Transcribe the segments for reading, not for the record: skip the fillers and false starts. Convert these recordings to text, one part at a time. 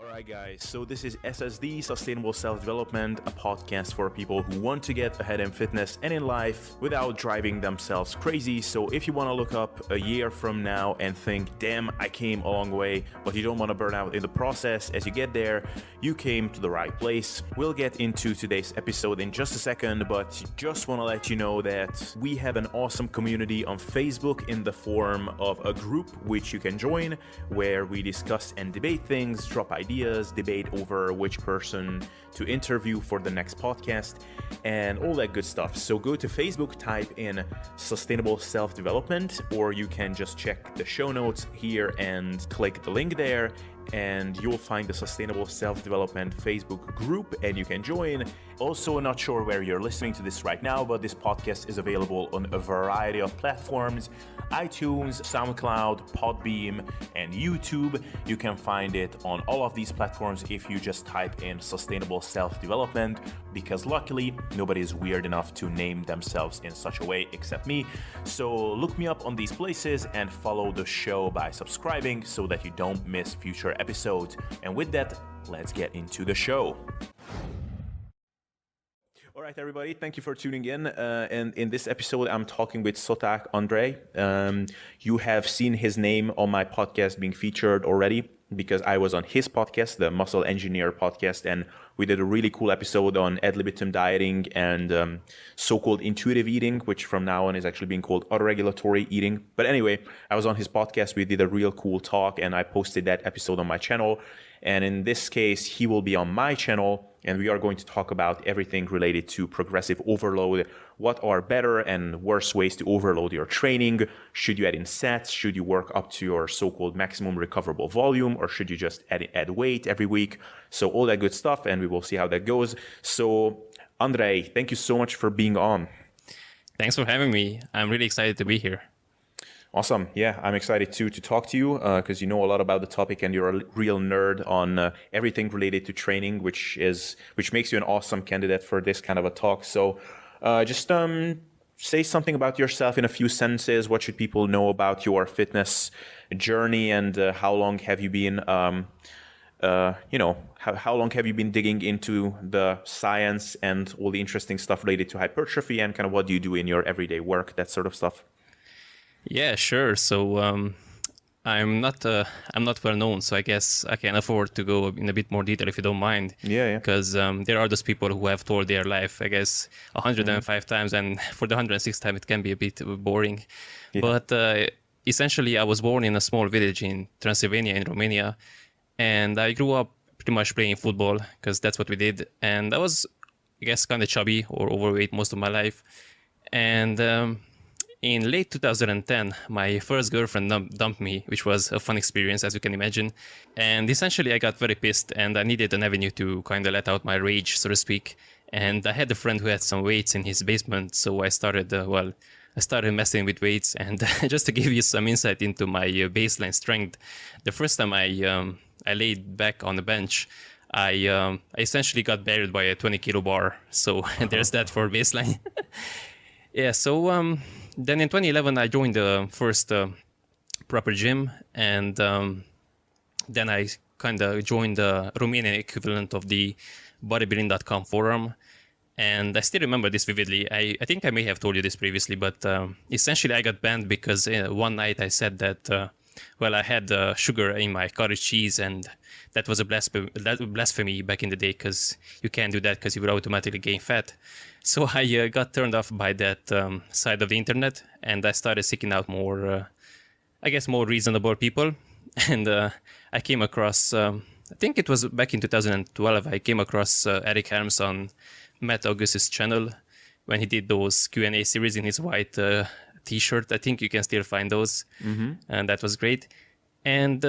Alright guys, so this is SSD, Sustainable Self-Development, a podcast for people who want to get ahead in fitness and in life without driving themselves crazy. So if you want to look up a year from now and think, damn, I came a long way, but you don't want to burn out in the process as you get there, you came to the right place. We'll get into today's episode in just a second, but just want to let you know that we have an awesome community on Facebook in the form of a group which you can join, where we discuss and debate things, drop ideas, debate over which person to interview for the next podcast, and all that good stuff. So go to Facebook, type in Sustainable Self-Development, or you can just check the show notes here and click the link there, and you'll find the Sustainable Self-Development Facebook group and you can join. Also, not sure where you're listening to this right now, but this podcast is available on a variety of platforms: iTunes, SoundCloud, Podbeam, and YouTube. You can find it on all of these platforms if you just type in Sustainable Self-Development, because luckily nobody is weird enough to name themselves in such a way except me. So look me up on these places and follow the show by subscribing so that you don't miss future episodes. And with that, let's get into the show. All right, everybody, thank you for tuning in. And in this episode, I'm talking with Szoták Andrei. You have seen his name on my podcast being featured already because I was on his podcast, the Muscle Engineer podcast, and we did a really cool episode on ad libitum dieting and so-called intuitive eating, which from now on is actually being called autoregulatory eating. But anyway, I was on his podcast. We did a real cool talk, and I posted that episode on my channel. And in this case, he will be on my channel, and we are going to talk about everything related to progressive overload. What are better and worse ways to overload your training? Should you add in sets? Should you work up to your so-called maximum recoverable volume, or should you just add weight every week? So all that good stuff, and we will see how that goes. So Andrei, thank you so much for being on. Thanks for having me. I'm really excited to be here. Awesome. Yeah, I'm excited too to talk to you because you know a lot about the topic and you're a real nerd on everything related to training, which makes you an awesome candidate for this kind of a talk. So just say something about yourself in a few sentences. What should people know about your fitness journey, and how long have you been how long have you been digging into the science and all the interesting stuff related to hypertrophy, and kind of what do you do in your everyday work, that sort of stuff? Yeah, sure. So I'm not well known, so I guess I can afford to go in a bit more detail if you don't mind. Yeah. Because there are those people who have told their life, I guess, 105 times, and for the 106th time it can be a bit boring. Yeah. But essentially, I was born in a small village in Transylvania in Romania, and I grew up pretty much playing football because that's what we did. And I was, I guess, kind of chubby or overweight most of my life. And in late 2010, my first girlfriend dumped me, which was a fun experience, as you can imagine. And essentially, I got very pissed, and I needed an avenue to kind of let out my rage, so to speak. And I had a friend who had some weights in his basement, so I started messing with weights. And just to give you some insight into my baseline strength, the first time I laid back on the bench, I essentially got buried by a 20-kilo bar. So there's that for baseline. Yeah, so then in 2011, I joined the first proper gym, and then I kind of joined the Romanian equivalent of the bodybuilding.com forum. And I still remember this vividly. I think I may have told you this previously, but essentially I got banned because one night I said that, I had sugar in my cottage cheese, and that was a blasphemy back in the day, because you can't do that because you would automatically gain fat. So I got turned off by that side of the internet, and I started seeking out more reasonable people. And I came across, I think it was back in 2012, I came across Eric Helms on Matt August's channel when he did those Q&A series in his white t-shirt. I think you can still find those. Mm-hmm. And that was great. And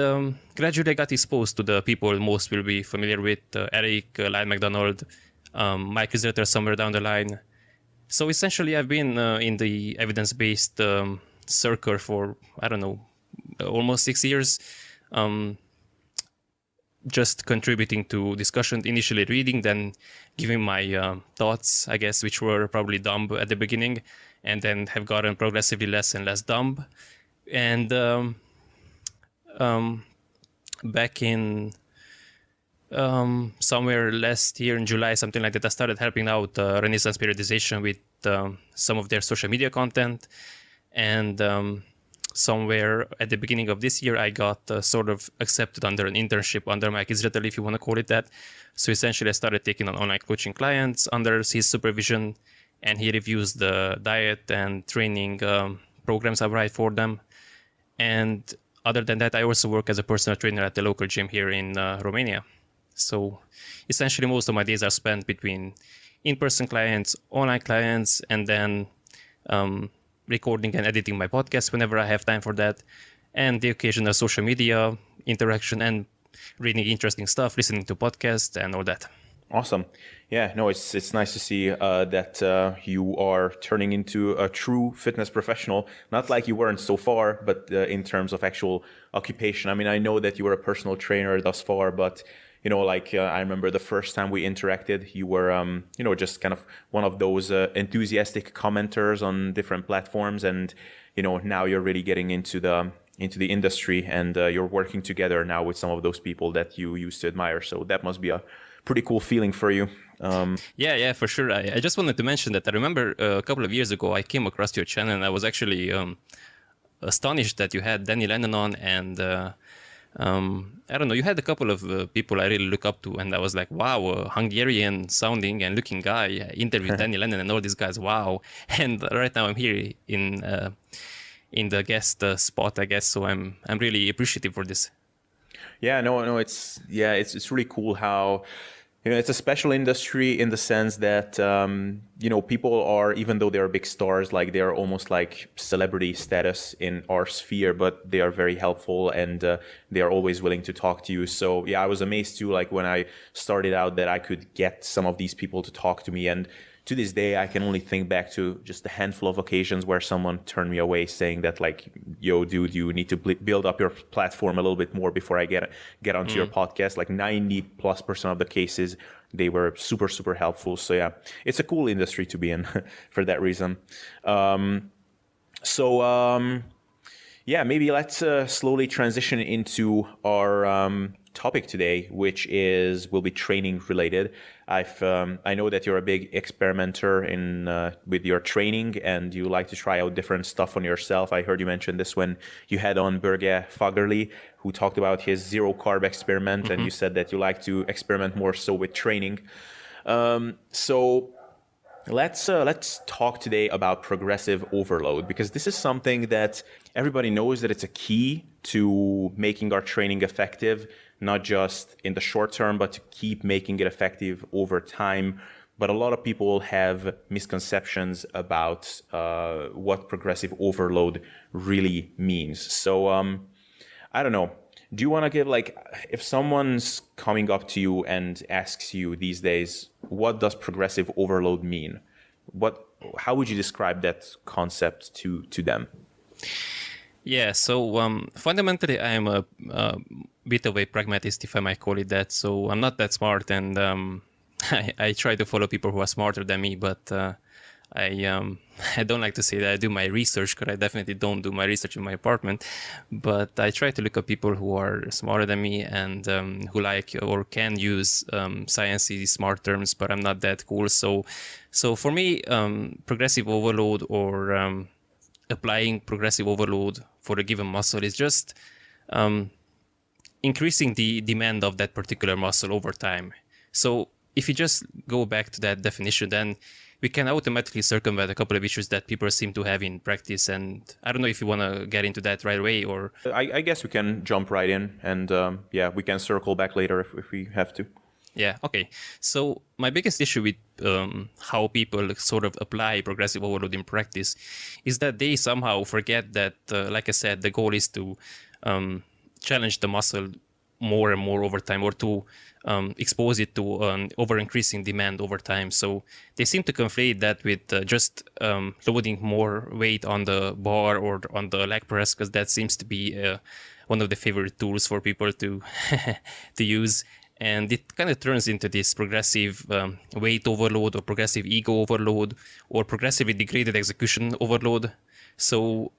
gradually I got exposed to the people most will be familiar with, Eric, Lyle McDonald, Mike Riserter somewhere down the line. So essentially I've been in the evidence-based circle for, almost 6 years. Just contributing to discussion, initially reading, then giving my thoughts, I guess, which were probably dumb at the beginning, and then have gotten progressively less and less dumb. And back in Somewhere last year in July, something like that, I started helping out Renaissance Periodization with some of their social media content. And somewhere at the beginning of this year, I got sort of accepted under an internship under Mike Israel, if you want to call it that. So essentially, I started taking on online coaching clients under his supervision, and he reviews the diet and training programs I write for them. And other than that, I also work as a personal trainer at the local gym here in Romania. So essentially, most of my days are spent between in-person clients, online clients, and then recording and editing my podcast whenever I have time for that, and the occasional social media interaction and reading interesting stuff, listening to podcasts, and all that. Awesome. Yeah, no, it's nice to see that you are turning into a true fitness professional. Not like you weren't so far, but in terms of actual occupation. I mean, I know that you were a personal trainer thus far, but I remember the first time we interacted, you were, just kind of one of those enthusiastic commenters on different platforms, and now you're really getting into the industry, and you're working together now with some of those people that you used to admire. So that must be a pretty cool feeling for you. Yeah, for sure. I just wanted to mention that I remember a couple of years ago, I came across your channel, and I was actually astonished that you had Danny Lennon on, and I don't know, you had a couple of people I really look up to, and I was like, wow, a Hungarian sounding and looking guy interviewed Danny Lennon and all these guys, wow. And right now I'm here in the guest spot, I guess, so I'm really appreciative for this. Yeah, no, it's really cool how it's a special industry in the sense that people are, even though they're big stars, like they are almost like celebrity status in our sphere, but they are very helpful, and they are always willing to talk to you. So yeah, I was amazed too, like when I started out, that I could get some of these people to talk to me, and to this day, I can only think back to just a handful of occasions where someone turned me away saying that, like, yo, dude, you need to build up your platform a little bit more before I get onto your podcast. Like 90+% of the cases, they were super, super helpful. So yeah, it's a cool industry to be in for that reason. Yeah, maybe let's slowly transition into our topic today, which will be training related. I know that you're a big experimenter with your training, and you like to try out different stuff on yourself. I heard you mention this when you had on Børge Fagerli, who talked about his zero carb experiment, and you said that you like to experiment more so with training. So let's talk today about progressive overload, because this is something that everybody knows that it's a key to making our training effective, not just in the short term, but to keep making it effective over time. But a lot of people have misconceptions about what progressive overload really means. So I don't know. Do you want to give, like, if someone's coming up to you and asks you these days, what does progressive overload mean? How would you describe that concept to them? Yeah, so fundamentally, I am a bit of a pragmatist, if I might call it that. So I'm not that smart, and I try to follow people who are smarter than me, but I don't like to say that I do my research, because I definitely don't do my research in my apartment. But I try to look at people who are smarter than me and who like or can use sciencey smart terms, but I'm not that cool. So for me, progressive overload or applying progressive overload for a given muscle is just increasing the demand of that particular muscle over time. So if you just go back to that definition, then we can automatically circumvent a couple of issues that people seem to have in practice. And I don't know if you want to get into that right away, or... I guess we can jump right in, and we can circle back later if we have to. Yeah, okay. So my biggest issue with how people sort of apply progressive overload in practice is that they somehow forget that, like I said, the goal is to challenge the muscle more and more over time, or to expose it to an over-increasing demand over time. So they seem to conflate that with just loading more weight on the bar or on the leg press, because that seems to be one of the favorite tools for people to to use. And it kind of turns into this progressive weight overload, or progressive ego overload, or progressively degraded execution overload. So,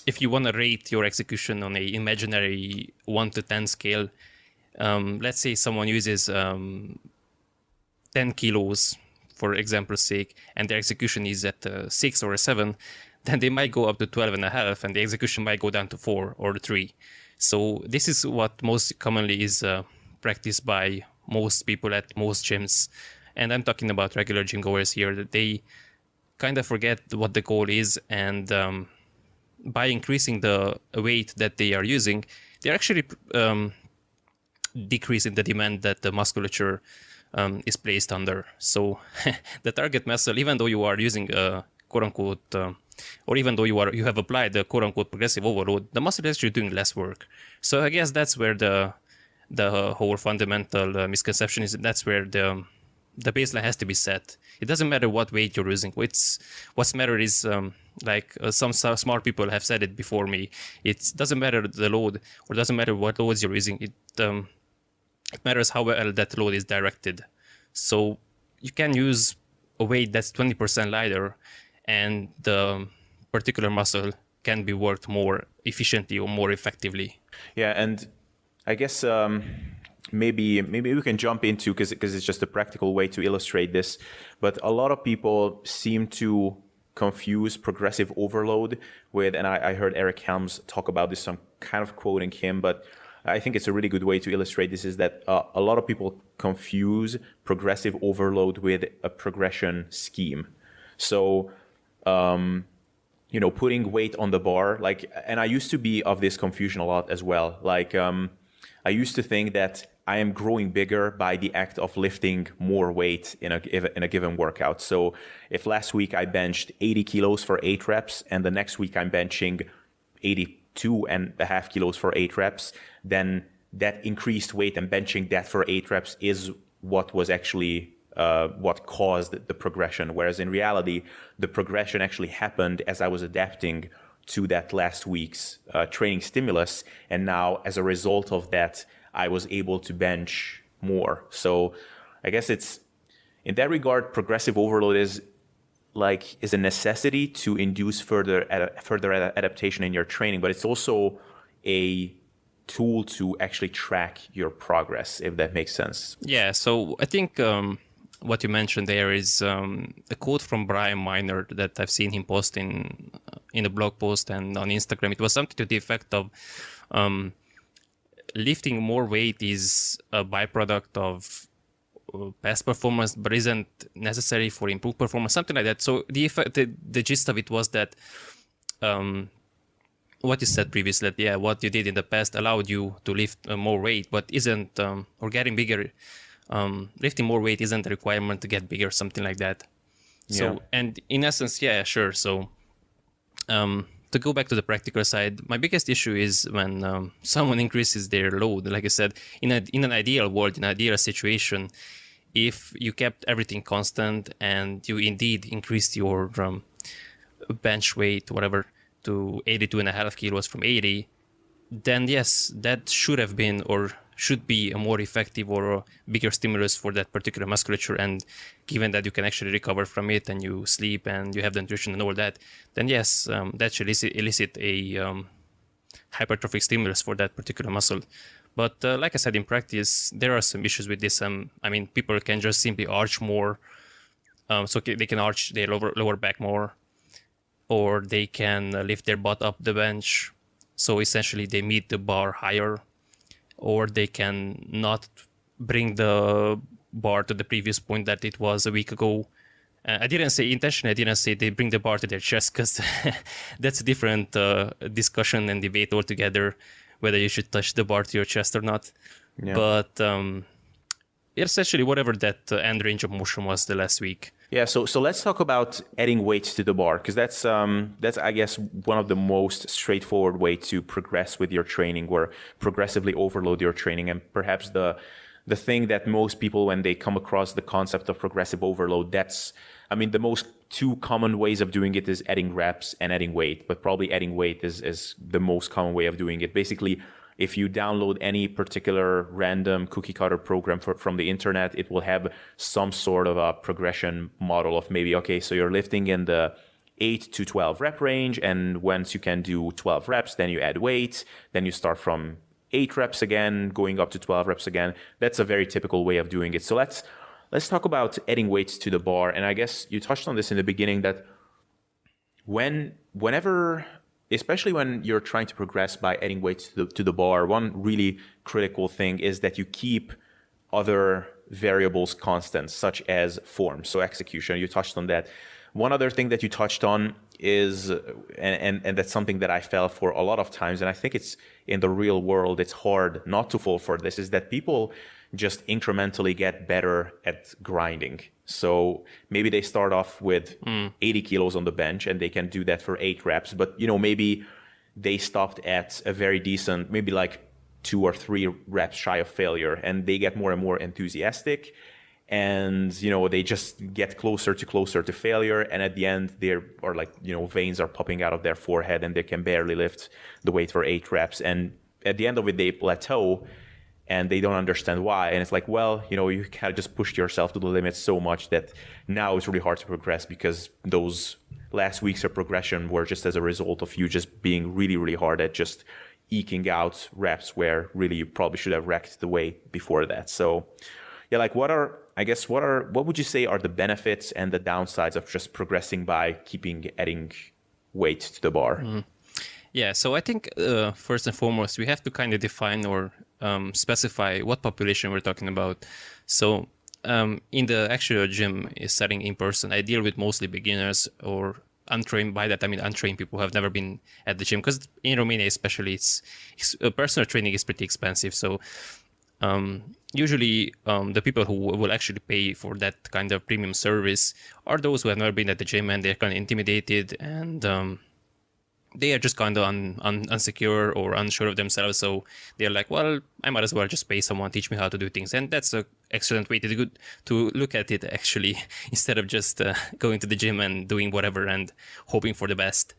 if you want to rate your execution on a imaginary 1 to 10 scale, let's say someone uses 10 kilos, for example's sake, and their execution is at 6 or a 7, then they might go up to 12 and a half, and the execution might go down to 4 or 3. So this is what most commonly is practiced by most people at most gyms. And I'm talking about regular gym goers here, that they kind of forget what the goal is, and by increasing the weight that they are using, they're actually decreasing the demand that the musculature is placed under. So the target muscle, even though you are using a quote-unquote, or even though you have applied the quote-unquote progressive overload, the muscle is actually doing less work. So I guess that's where the whole fundamental misconception is. That's where the baseline has to be set. It doesn't matter what weight you're using. What's matter is, some smart people have said it before me, it doesn't matter the load, or doesn't matter what loads you're using. It matters how well that load is directed. So you can use a weight that's 20% lighter, and the particular muscle can be worked more efficiently or more effectively. Yeah, and I guess maybe we can jump into, because it's just a practical way to illustrate this, but a lot of people seem to confuse progressive overload with, and I heard Eric Helms talk about this, so I'm kind of quoting him, but I think it's a really good way to illustrate this, is that a lot of people confuse progressive overload with a progression scheme. So, putting weight on the bar, and I used to be of this confusion a lot as well. I used to think that I am growing bigger by the act of lifting more weight in a given workout. So if last week I benched 80 kilos for 8 reps, and the next week I'm benching 82.5 kilos for 8 reps, then that increased weight and benching that for 8 reps is what was actually what caused the progression. Whereas in reality, the progression actually happened as I was adapting to that last week's training stimulus. And now, as a result of that, I was able to bench more. So I guess it's, in that regard, progressive overload is a necessity to induce further adaptation in your training, but it's also a tool to actually track your progress, if that makes sense. Yeah, so I think what you mentioned there is a quote from Brian Miner that I've seen him post in a blog post and on Instagram. It was something to the effect of lifting more weight is a byproduct of past performance, but isn't necessary for improved performance, something like that. So the gist of it was that what you said previously, that what you did in the past allowed you to lift more weight, but isn't, or getting bigger, lifting more weight isn't a requirement to get bigger, something like that. So, and in essence, yeah, sure. So to go back to the practical side, my biggest issue is when someone increases their load. Like I said, in an ideal world, in an ideal situation, if you kept everything constant and you indeed increased your bench weight, whatever, to 82.5 kilos from 80, then yes, that should have been or should be a more effective or a bigger stimulus for that particular musculature. And given that you can actually recover from it and you sleep and you have the nutrition and all that, then yes, that should elicit a hypertrophic stimulus for that particular muscle. But like I said, in practice, there are some issues with this. People can just simply arch more. So they can arch their lower back more, or they can lift their butt up the bench. So essentially they meet the bar higher, or they can not bring the bar to the previous point that it was a week ago. I didn't say intentionally, I didn't say they bring the bar to their chest, because that's a different discussion and debate altogether, whether you should touch the bar to your chest or not. Yeah. But essentially whatever that end range of motion was the last week. Yeah, so let's talk about adding weights to the bar, because that's I guess one of the most straightforward way to progress with your training, or progressively overload your training. And perhaps the thing that most people, when they come across the concept of progressive overload, the most two common ways of doing it is adding reps and adding weight, but probably adding weight is the most common way of doing it. Basically, if you download any particular random cookie cutter program from the internet, it will have some sort of a progression model of maybe, okay, so you're lifting in the 8 to 12 rep range, and once you can do 12 reps, then you add weight, then you start from 8 reps again, going up to 12 reps again. That's a very typical way of doing it. So let's talk about adding weights to the bar. And I guess you touched on this in the beginning, that whenever, especially when you're trying to progress by adding weights to the bar, one really critical thing is that you keep other variables constant, such as form, so execution. You touched on that. One other thing that you touched on is, and that's something that I fell for a lot of times, and I think it's in the real world, it's hard not to fall for this, is that people just incrementally get better at grinding. So maybe they start off with 80 kilos on the bench and they can do that for 8 reps, but maybe they stopped at a very decent, maybe like 2 or 3 reps shy of failure, and they get more and more enthusiastic, and they just get closer to failure, and at the end veins are popping out of their forehead and they can barely lift the weight for 8 reps, and at the end of it they plateau and they don't understand why. And it's like, well, you kind of just pushed yourself to the limit so much that now it's really hard to progress, because those last weeks of progression were just as a result of you just being really, really hard at just eking out reps where really you probably should have wrecked the weight before that. So yeah, like what would you say are the benefits and the downsides of just progressing by adding weight to the bar? Yeah, so I think first and foremost, we have to kind of define or specify what population we're talking about. So in the actual gym setting in person, I deal with mostly beginners or untrained. By that I mean untrained people who have never been at the gym, because in Romania especially, it's personal training is pretty expensive. So usually the people who will actually pay for that kind of premium service are those who have never been at the gym, and they're kind of intimidated, and they are just kind of unsecure or unsure of themselves. So they're like, well, I might as well just pay someone teach me how to do things. And that's an excellent way to look at it, actually, instead of just going to the gym and doing whatever and hoping for the best.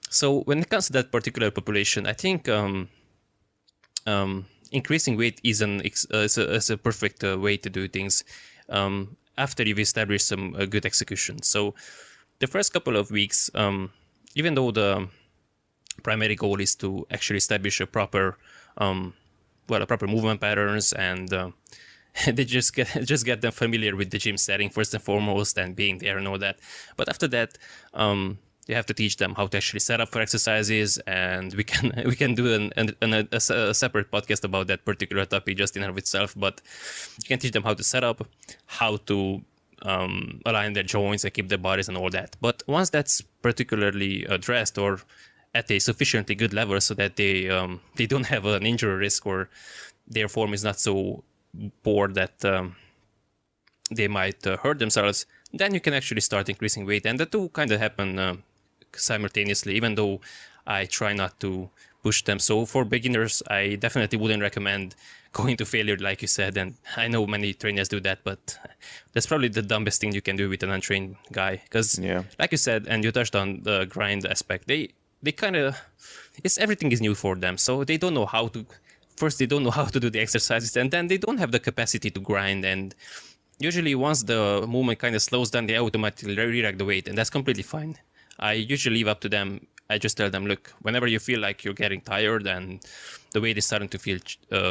So when it comes to that particular population, I think increasing weight is a perfect way to do things after you've established some good execution. So the first couple of weeks, even though the primary goal is to actually establish a proper movement patterns, and they just get them familiar with the gym setting first and foremost, and being there and all that. But after that, you have to teach them how to actually set up for exercises, and we can do a separate podcast about that particular topic just in and of itself. But you can teach them how to set up, how to align their joints and keep their bodies and all that. But once that's particularly addressed or at a sufficiently good level so that they don't have an injury risk, or their form is not so poor that they might hurt themselves, then you can actually start increasing weight. And the two kind of happen simultaneously, even though I try not to push them. So for beginners, I definitely wouldn't recommend going to failure, like you said. And I know many trainers do that, but that's probably the dumbest thing you can do with an untrained guy. Because like you said, and you touched on the grind aspect, they kind of, everything is new for them. So they don't know how to, first they don't know how to do the exercises, and then they don't have the capacity to grind. And usually once the movement kind of slows down, they automatically re-rack the weight, and that's completely fine. I usually leave up to them. I just tell them, look, whenever you feel like you're getting tired and the weight is starting to feel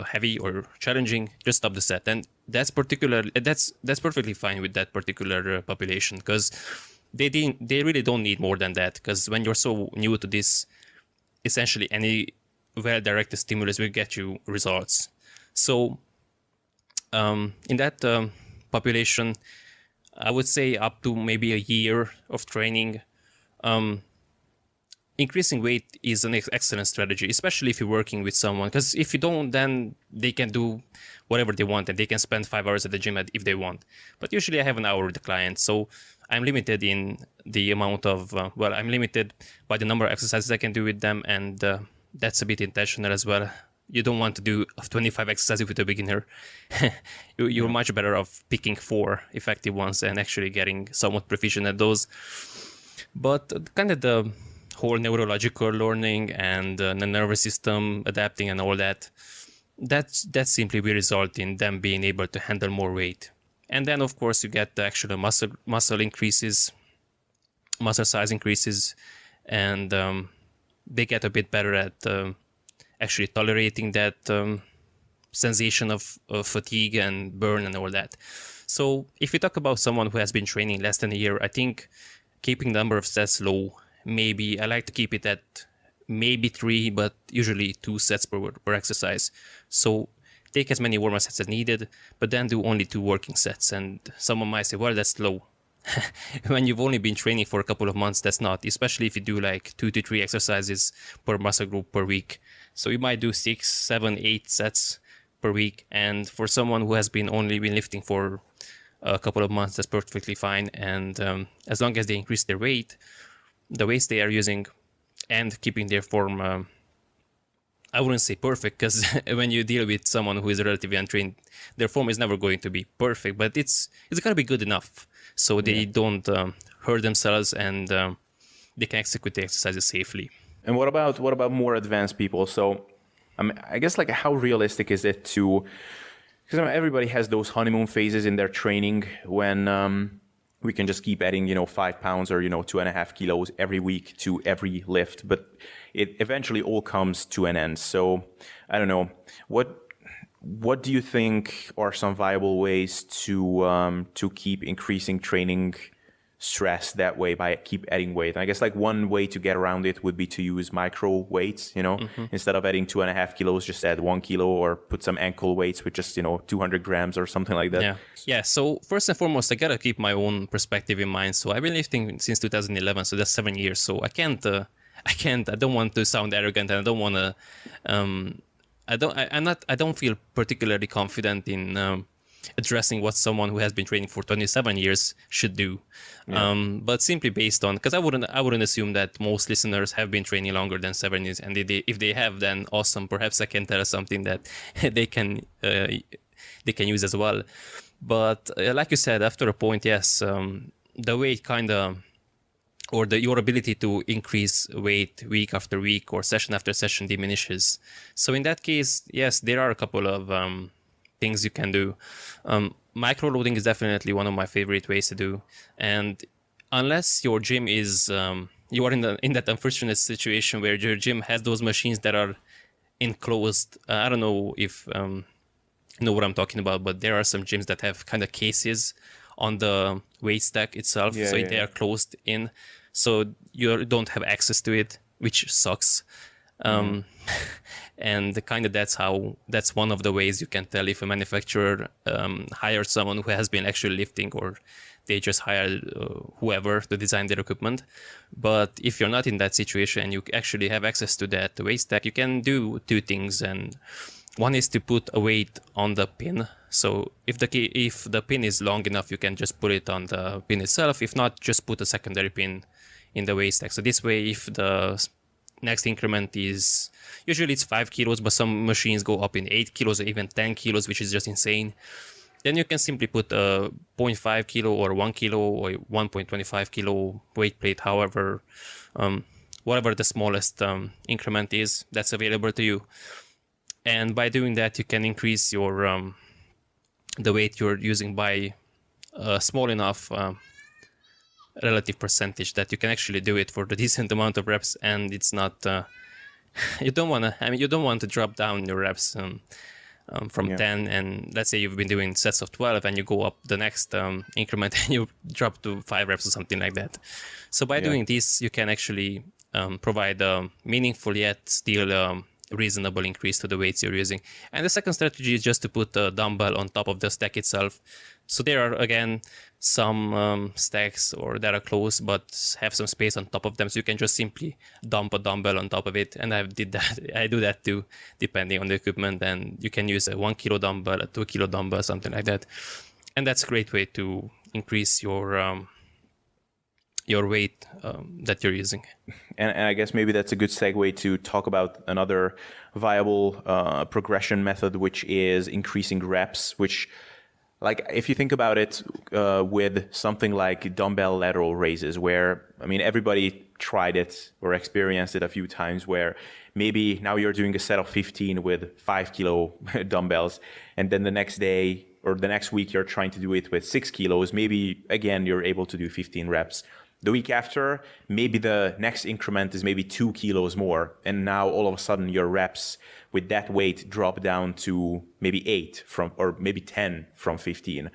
heavy or challenging, just stop the set. And that's perfectly fine with that particular population, because they really don't need more than that. Because when you're so new to this, essentially any well-directed stimulus will get you results. So in that population, I would say up to maybe a year of training, increasing weight is an excellent strategy, especially if you're working with someone. Because if you don't, then they can do whatever they want, and they can spend 5 hours at the gym if they want. But usually I have an hour with the client, so I'm limited in the amount of, I'm limited by the number of exercises I can do with them, and that's a bit intentional as well. You don't want to do 25 exercises with a beginner. You're much better off picking 4 effective ones and actually getting somewhat proficient at those. But kind of the whole neurological learning and the nervous system adapting and all that, that simply will result in them being able to handle more weight. And then, of course, you get the actual muscle increases, muscle size increases, and they get a bit better at actually tolerating that sensation of fatigue and burn and all that. So if you talk about someone who has been training less than a year, I think keeping the number of sets low, maybe I like to keep it at maybe 3, but usually 2 sets per exercise. So take as many warm-up sets as needed, but then do only 2 working sets. And someone might say, well, that's low. When you've only been training for a couple of months, that's not, especially if you do like 2 to 3 exercises per muscle group per week. So you might do 6, 7, 8 sets per week. And for someone who has only been lifting for a couple of months, that's perfectly fine. And as long as they increase their weight, the weights they are using, and keeping their form, I wouldn't say perfect, because when you deal with someone who is relatively untrained, their form is never going to be perfect, but it's got to be good enough so they don't hurt themselves, and they can execute the exercises safely. And what about more advanced people? So I guess, like, how realistic is it to, because everybody has those honeymoon phases in their training when we can just keep adding, 5 pounds or, 2.5 kilos every week to every lift, but it eventually all comes to an end. So I don't know, what do you think are some viable ways to keep increasing training stress that way by keep adding weight? And I guess, like, one way to get around it would be to use micro weights, instead of adding 2.5 kilos, just add 1 kilo, or put some ankle weights with just, 200 grams or something like that. Yeah. So first and foremost, I gotta keep my own perspective in mind. So I've been lifting since 2011, so that's 7 years. So I don't want to sound arrogant, and I don't want to, I don't feel particularly confident in addressing what someone who has been training for 27 years should do. But simply based on, because I wouldn't assume that most listeners have been training longer than 7 years, and if they have, then awesome. Perhaps I can tell us something that they can use as well. But like you said, after a point, yes, the weight or your ability to increase weight week after week or session after session diminishes. So in that case, yes, there are a couple of things you can do. Micro loading is definitely one of my favorite ways to do. And unless your gym is, you are in that unfortunate situation where your gym has those machines that are enclosed. I don't know if you know what I'm talking about, but there are some gyms that have kind of cases on the weight stack itself, they are closed in, so you don't have access to it, which sucks. And kind of that's one of the ways you can tell if a manufacturer hired someone who has been actually lifting, or they just hired whoever to design their equipment. But if you're not in that situation and you actually have access to that weight stack, you can do 2 things. And one is to put a weight on the pin. So if the pin is long enough, you can just put it on the pin itself. If not, just put a secondary pin in the weight stack. So this way, if the next increment is, usually it's 5 kilos, but some machines go up in 8 kilos or even 10 kilos, which is just insane. Then you can simply put a 0.5 kilo or 1 kilo or 1.25 kilo weight plate, whatever the smallest increment is that's available to you. And by doing that, you can increase your the weight you're using by a small enough relative percentage that you can actually do it for the decent amount of reps. And it's not you don't want to drop down your reps from 10, and let's say you've been doing sets of 12 and you go up the next increment and you drop to 5 reps or something like that. So by doing this, you can actually provide a meaningful yet still reasonable increase to the weights you're using. And the second strategy is just to put a dumbbell on top of the stack itself. So there are, again, some stacks that are close but have some space on top of them, so you can just simply dump a dumbbell on top of it. And I do that too, depending on the equipment. And you can use a 1 kilo dumbbell, a 2 kilo dumbbell, something like that. And that's a great way to increase your weight that you're using. And I guess maybe that's a good segue to talk about another viable progression method, which is increasing reps, which, like, if you think about it with something like dumbbell lateral raises, where, everybody tried it or experienced it a few times, where maybe now you're doing a set of 15 with 5 kilo dumbbells, and then the next day or the next week you're trying to do it with 6 kilos. Maybe, again, you're able to do 15 reps. The week after, maybe the next increment is maybe 2 kilos more. And now all of a sudden your reps with that weight drop down to maybe 8 or maybe 10 from 15,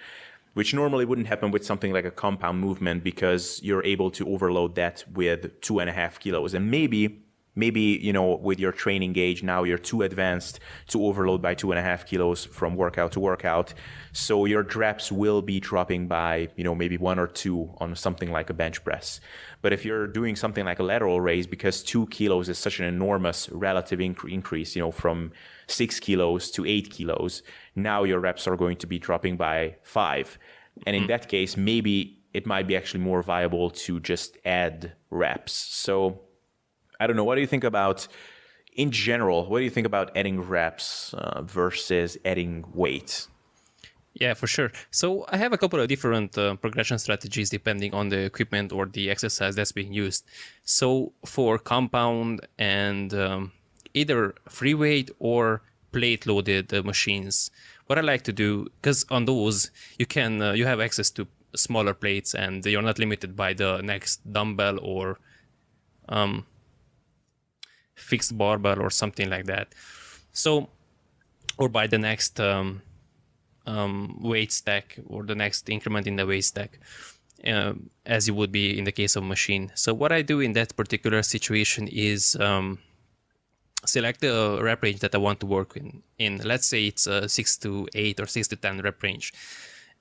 which normally wouldn't happen with something like a compound movement because you're able to overload that with 2.5 kilos. And maybe, with your training gauge, now you're too advanced to overload by 2.5 kilos from workout to workout. So your reps will be dropping by, maybe 1 or 2 on something like a bench press. But if you're doing something like a lateral raise, because 2 kilos is such an enormous relative increase, from 6 kilos to 8 kilos, now your reps are going to be dropping by 5. And in that case, maybe it might be actually more viable to just add reps. So I don't know. What do you think about, in general, what do you think about adding reps versus adding weight? Yeah, for sure. So I have a couple of different progression strategies depending on the equipment or the exercise that's being used. So for compound and either free weight or plate loaded machines, what I like to do, because on those you have access to smaller plates and you're not limited by the next dumbbell or fixed barbell or something like that. So, or by the next weight stack or the next increment in the weight stack, as you would be in the case of machine. So what I do in that particular situation is select the rep range that I want to work in. Let's say it's a 6 to 8 or 6 to 10 rep range.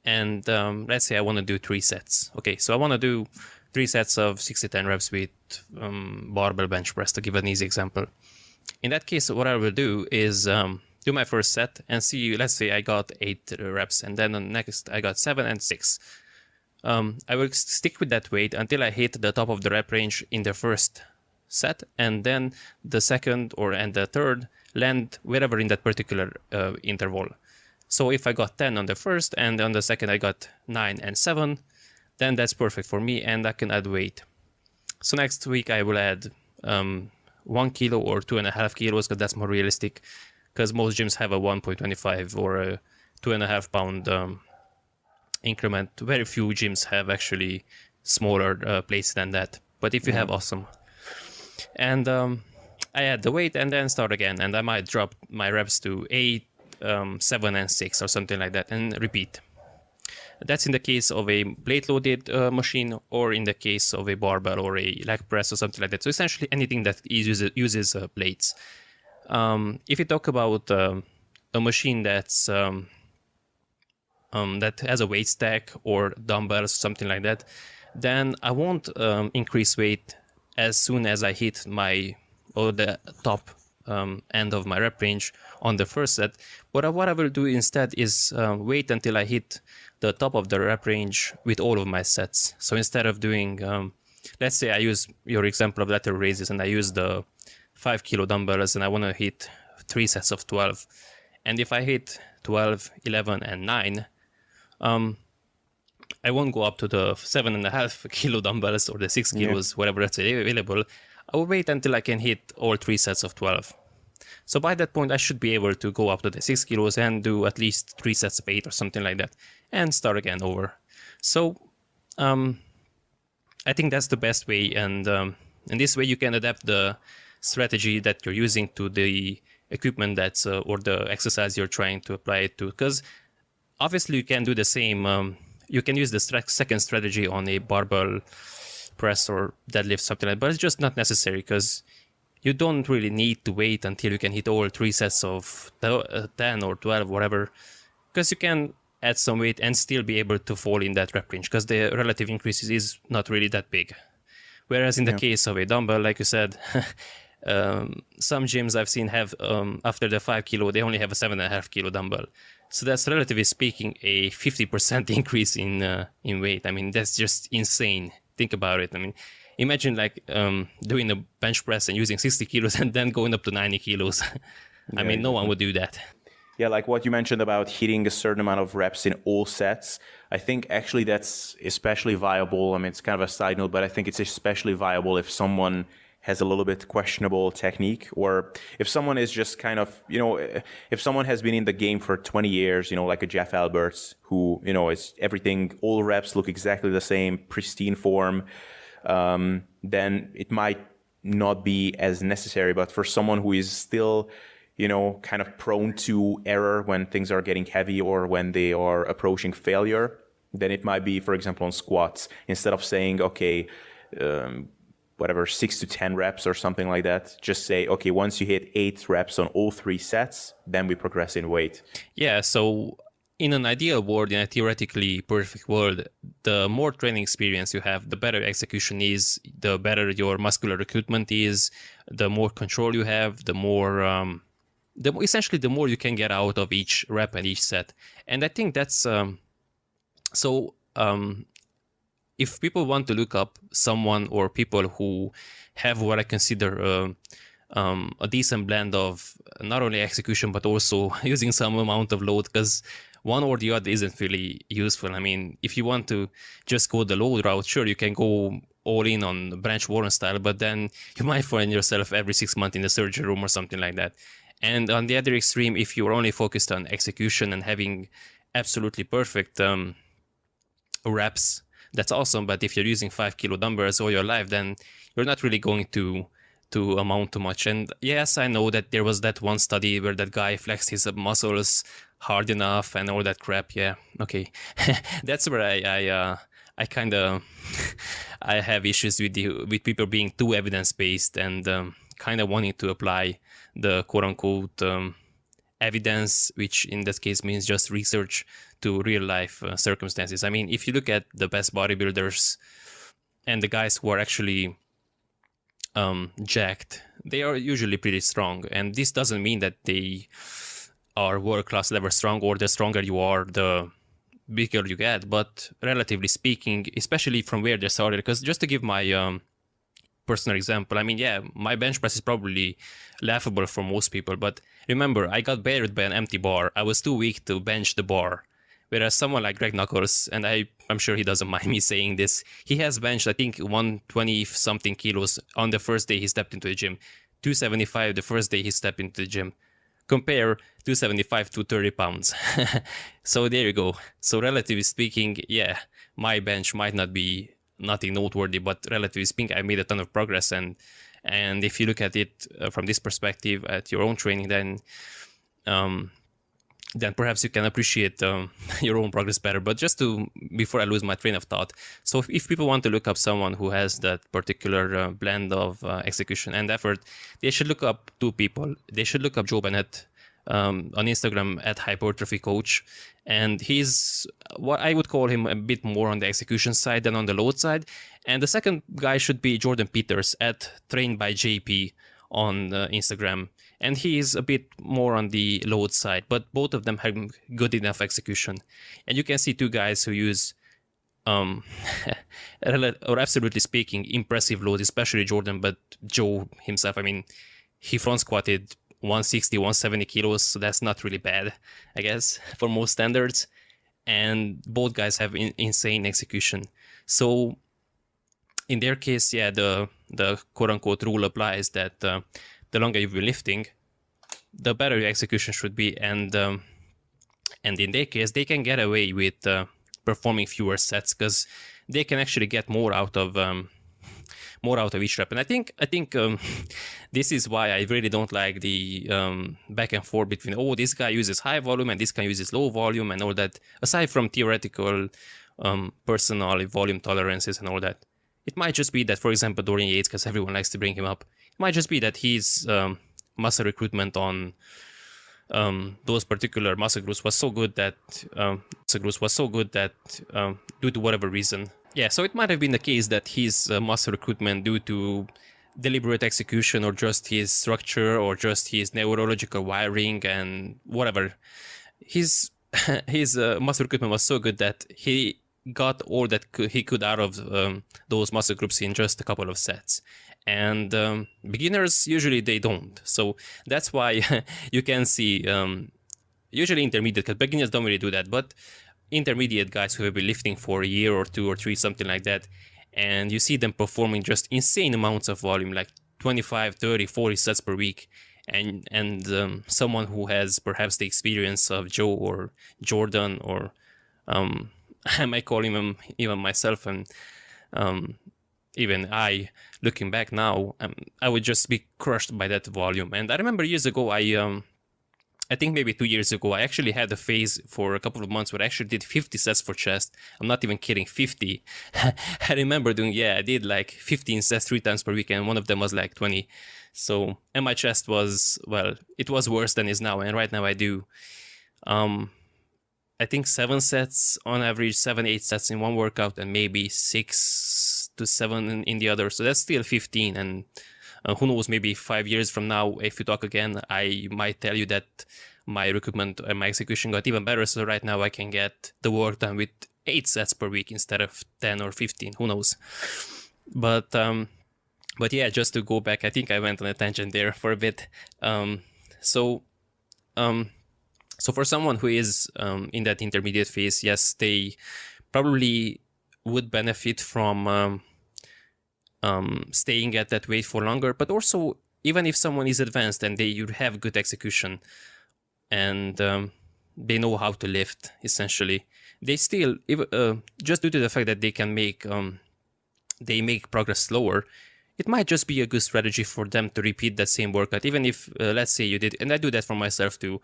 And let's say I want to do 3 sets. Okay, so I want to do 3 sets of 6 to 10 reps with barbell bench press, to give an easy example. In that case, what I will do is do my first set and see, let's say I got 8 reps, and then the next I got 7 and 6. I will stick with that weight until I hit the top of the rep range in the first set, and then the second and the third land wherever in that particular interval. So if I got 10 on the first and on the second I got 9 and 7, then that's perfect for me and I can add weight. So next week I will add 1 kilo or 2.5 kilos, because that's more realistic, because most gyms have a 1.25 or a 2.5 pound increment. Very few gyms have actually smaller plates than that, but if you have, awesome. And I add the weight and then start again, and I might drop my reps to 8, 7 and 6 or something like that, and repeat. That's in the case of a plate-loaded machine, or in the case of a barbell or a leg press or something like that. So essentially anything that uses plates. If you talk about a machine that's that has a weight stack or dumbbells or something like that, then I won't increase weight as soon as I hit the top end of my rep range on the first set. But what I will do instead is wait until I hit the top of the rep range with all of my sets. So instead of doing, let's say I use your example of lateral raises and I use the 5 kilo dumbbells and I want to hit 3 sets of 12. And if I hit 12, 11 and 9, I won't go up to the 7.5 kilo dumbbells or the 6 kilos, whatever that's available. I will wait until I can hit all 3 sets of 12. So by that point, I should be able to go up to the 6 kilos and do at least 3 sets of 8 or something like that, and start again over. So I think that's the best way, and in this way you can adapt the strategy that you're using to the equipment that's or the exercise you're trying to apply it to. Because obviously you can do the same. You can use the second strategy on a barbell press or deadlift, something like that, but it's just not necessary, because you don't really need to wait until you can hit all 3 sets of 10 or 12, whatever, because you can add some weight and still be able to fall in that rep range, because the relative increase is not really that big. Whereas in the case of a dumbbell, like you said, some gyms I've seen have, after the 5 kilo, they only have a 7.5 kilo dumbbell. So that's, relatively speaking, a 50% increase in weight. I mean, that's just insane. Think about it. I mean, imagine like doing a bench press and using 60 kilos and then going up to 90 kilos. I mean, no one would do that. Yeah, like what you mentioned about hitting a certain amount of reps in all sets. I think actually that's especially viable. I mean, it's kind of a side note, but I think it's especially viable if someone has a little bit questionable technique, or if someone is just kind of, if someone has been in the game for 20 years, like a Jeff Alberts, who, is everything, all reps look exactly the same, pristine form. then it might not be as necessary. But for someone who is still, kind of prone to error when things are getting heavy or when they are approaching failure, then it might be, for example, on squats, instead of saying, okay, 6 to 10 reps or something like that, just say, okay, once you hit 8 reps on all 3 sets, then we progress in weight. Yeah, so in an ideal world, in a theoretically perfect world, the more training experience you have, the better execution is, the better your muscular recruitment is, the more control you have, the more essentially the more you can get out of each rep and each set. And I think that's if people want to look up someone or people who have what I consider a decent blend of not only execution but also using some amount of load, because one or the other isn't really useful. I mean, if you want to just go the load route, sure, you can go all in on Branch Warren style, but then you might find yourself every 6 months in the surgery room or something like that. And on the other extreme, if you're only focused on execution and having absolutely perfect reps, that's awesome. But if you're using 5 kilo dumbbells all your life, then you're not really going to amount to much. And yes, I know that there was that one study where that guy flexed his muscles hard enough and all that crap. Yeah, okay. That's where I kind of I have issues with people being too evidence-based and kind of wanting to apply the quote-unquote evidence, which in that case means just research, to real life circumstances. I mean, if you look at the best bodybuilders and the guys who are actually jacked, they are usually pretty strong. And this doesn't mean that they are world-class level strong, or the stronger you are, the bigger you get. But relatively speaking, especially from where they started, because just to give my personal example, I mean, yeah, my bench press is probably laughable for most people, but remember, I got buried by an empty bar. I was too weak to bench the bar. Whereas someone like Greg Knuckles, and I'm sure he doesn't mind me saying this, he has benched, I think, 120-something kilos on the first day he stepped into the gym. 275 the first day he stepped into the gym. Compare 275 to 30 pounds. So there you go. So relatively speaking, yeah, my bench might not be nothing noteworthy, but relatively speaking, I made a ton of progress. And if you look at it from this perspective at your own training, then perhaps you can appreciate your own progress better. But just before I lose my train of thought, so if people want to look up someone who has that particular blend of execution and effort, they should look up 2 people. They should look up Joe Bennett on Instagram at Hypertrophy Coach. And he's what I would call him a bit more on the execution side than on the load side. And the second guy should be Jordan Peters at Trained by JP on Instagram. And he is a bit more on the load side, but both of them have good enough execution. And you can see 2 guys who use, or absolutely speaking, impressive loads, especially Jordan, but Joe himself, I mean, he front squatted 160, 170 kilos, so that's not really bad, I guess, for most standards. And both guys have insane execution. So in their case, yeah, the quote-unquote rule applies that the longer you've been lifting, the better your execution should be. And in their case, they can get away with performing fewer sets because they can actually get more out of each rep. And I think this is why I really don't like the back and forth between, this guy uses high volume and this guy uses low volume and all that. Aside from theoretical personal volume tolerances and all that, it might just be that, for example, Dorian Yates, because everyone likes to bring him up, it might just be that his muscle recruitment on those particular muscle groups was so good that due to whatever reason. Yeah, so it might have been the case that his muscle recruitment due to deliberate execution or just his structure or just his neurological wiring and whatever. His muscle recruitment was so good that he got all that he could out of those muscle groups in just a couple of sets. And beginners, usually they don't. So that's why you can see usually intermediate, because beginners don't really do that, but intermediate guys who have been lifting for a year or 2 or 3, something like that, and you see them performing just insane amounts of volume, like 25, 30, 40 sets per week. And someone who has perhaps the experience of Joe or Jordan, or I might call him even myself, and even I, looking back now, I would just be crushed by that volume. And I remember years ago, I think maybe 2 years ago, I actually had a phase for a couple of months where I actually did 50 sets for chest. I'm not even kidding, 50. I remember I did like 15 sets 3 times per week, and one of them was like 20. So, and my chest was, well, it was worse than it is now. And right now I do, I think 7 sets on average, 7, 8 sets in one workout, and maybe 6 to 7 in the other. So that's still 15. And who knows, maybe 5 years from now, if we talk again, I might tell you that my recruitment and my execution got even better. So right now I can get the work done with 8 sets per week instead of 10 or 15. Who knows? But yeah, just to go back, I think I went on a tangent there for a bit. So for someone who is in that intermediate phase, yes, they probably would benefit from staying at that weight for longer. But also, even if someone is advanced and they have good execution and they know how to lift, essentially, they still, just due to the fact that they can make progress slower, it might just be a good strategy for them to repeat that same workout. Even if, let's say you did, and I do that for myself too.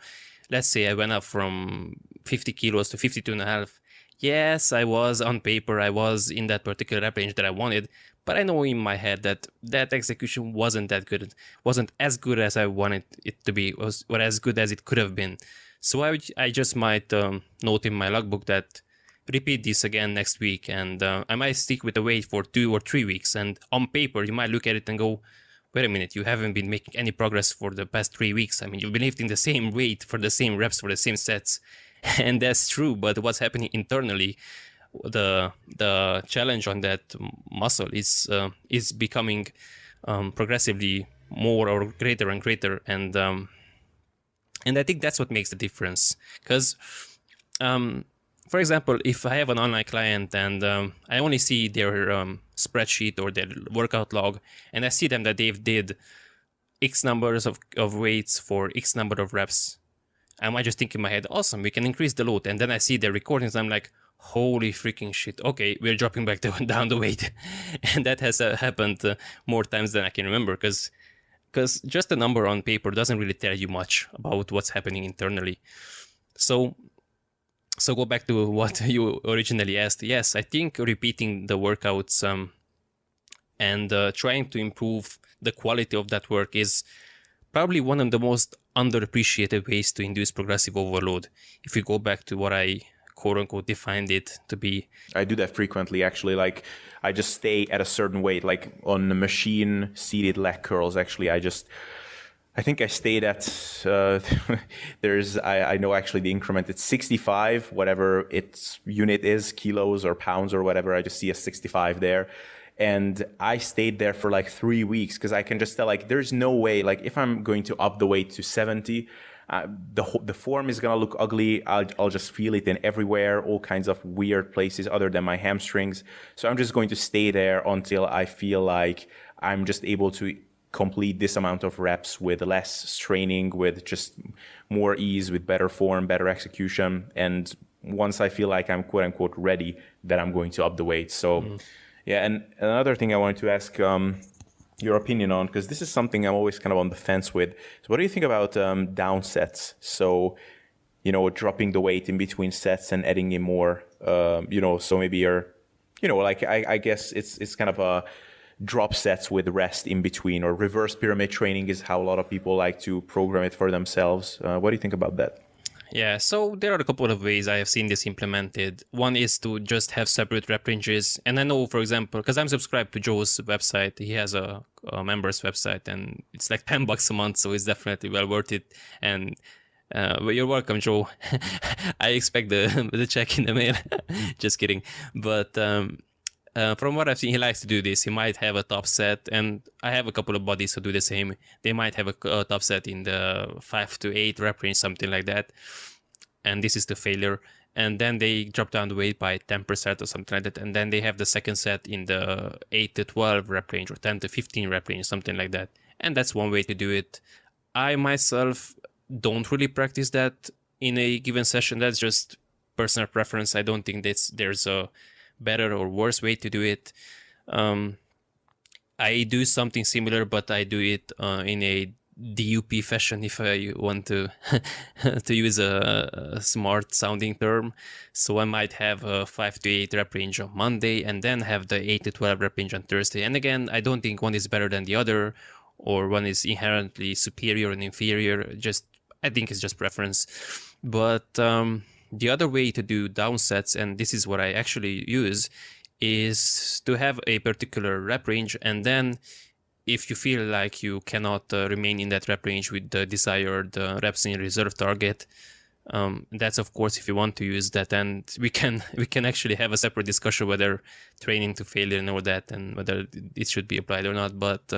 Let's say I went up from 50 kilos to 52.5. Yes, I was on paper, I was in that particular rep range that I wanted, but I know in my head that that execution wasn't that good, wasn't as good as I wanted it to be, or as good as it could have been. So I just might note in my logbook that repeat this again next week, and I might stick with the weight for 2 or 3 weeks. And on paper, you might look at it and go, wait a minute, you haven't been making any progress for the past 3 weeks. I mean, you've been lifting the same weight for the same reps for the same sets. And that's true, but what's happening internally, the challenge on that muscle is becoming progressively more or greater and greater, and I think that's what makes the difference. Because, for example, if I have an online client and I only see their spreadsheet or their workout log, and I see them that they've did X numbers of weights for X number of reps, I might just think in my head, awesome, we can increase the load. And then I see the recordings, I'm like, holy freaking shit. Okay, we're dropping back down the weight. And that has happened more times than I can remember, because just a number on paper doesn't really tell you much about what's happening internally. So go back to what you originally asked. Yes, I think repeating the workouts and trying to improve the quality of that work is probably one of the most underappreciated ways to induce progressive overload. If you go back to what I quote unquote defined it to be. I do that frequently, actually. Like, I just stay at a certain weight, like on the machine seated leg curls. Actually, I think I stayed at, I know actually the increment, it's 65, whatever its unit is, kilos or pounds or whatever. I just see a 65 there. And I stayed there for like 3 weeks because I can just tell, like, there's no way, like, if I'm going to up the weight to 70, the form is going to look ugly. I'll just feel it in everywhere, all kinds of weird places other than my hamstrings. So I'm just going to stay there until I feel like I'm just able to complete this amount of reps with less straining, with just more ease, with better form, better execution. And once I feel like I'm quote unquote ready, then I'm going to up the weight. So yeah. And another thing I wanted to ask your opinion on, because this is something I'm always kind of on the fence with. So what do you think about down sets? So, dropping the weight in between sets and adding in more, so maybe you're, like, I guess it's kind of a drop sets with rest in between, or reverse pyramid training is how a lot of people like to program it for themselves. What do you think about that? Yeah, so there are a couple of ways I have seen this implemented. One is to just have separate rep ranges. And I know, for example, because I'm subscribed to Joe's website, he has a members website, and it's like $10 a month, so it's definitely well worth it. And well, you're welcome, Joe. I expect the check in the mail. Just kidding. But from what I've seen, he likes to do this. He might have a top set, and I have a couple of buddies who do the same. They might have a top set in the 5 to 8 rep range, something like that. And this is the failure. And then they drop down the weight by 10% or something like that. And then they have the second set in the 8 to 12 rep range, or 10 to 15 rep range, something like that. And that's one way to do it. I myself don't really practice that in a given session. That's just personal preference. I don't think there's a better or worse way to do it. I do something similar, but I do it in a DUP fashion, if I want to to use a smart sounding term. So I might have a 5 to 8 rep range on Monday and then have the 8 to 12 rep range on Thursday. And again, I don't think one is better than the other or one is inherently superior and inferior. Just I think it's just preference. But the other way to do downsets, and this is what I actually use, is to have a particular rep range, and then if you feel like you cannot remain in that rep range with the desired reps in reserve target, that's of course if you want to use that, and we can actually have a separate discussion whether training to failure and all that and whether it should be applied or not. But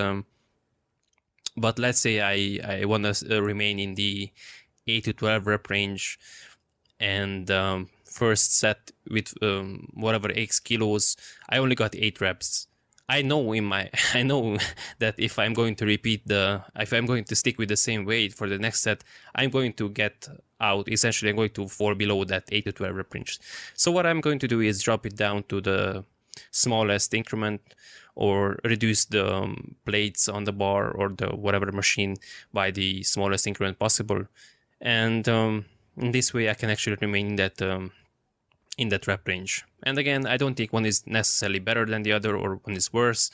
let's say I want to remain in the 8 to 12 rep range, and first set with whatever X kilos, I only got 8 reps. I know that if I'm going to if I'm going to stick with the same weight for the next set, I'm going to get out. Essentially, I'm going to fall below that 8 to 12 rep range. So what I'm going to do is drop it down to the smallest increment, or reduce the plates on the bar or the whatever machine by the smallest increment possible. And in this way, I can actually remain in that rep range. And again, I don't think one is necessarily better than the other or one is worse.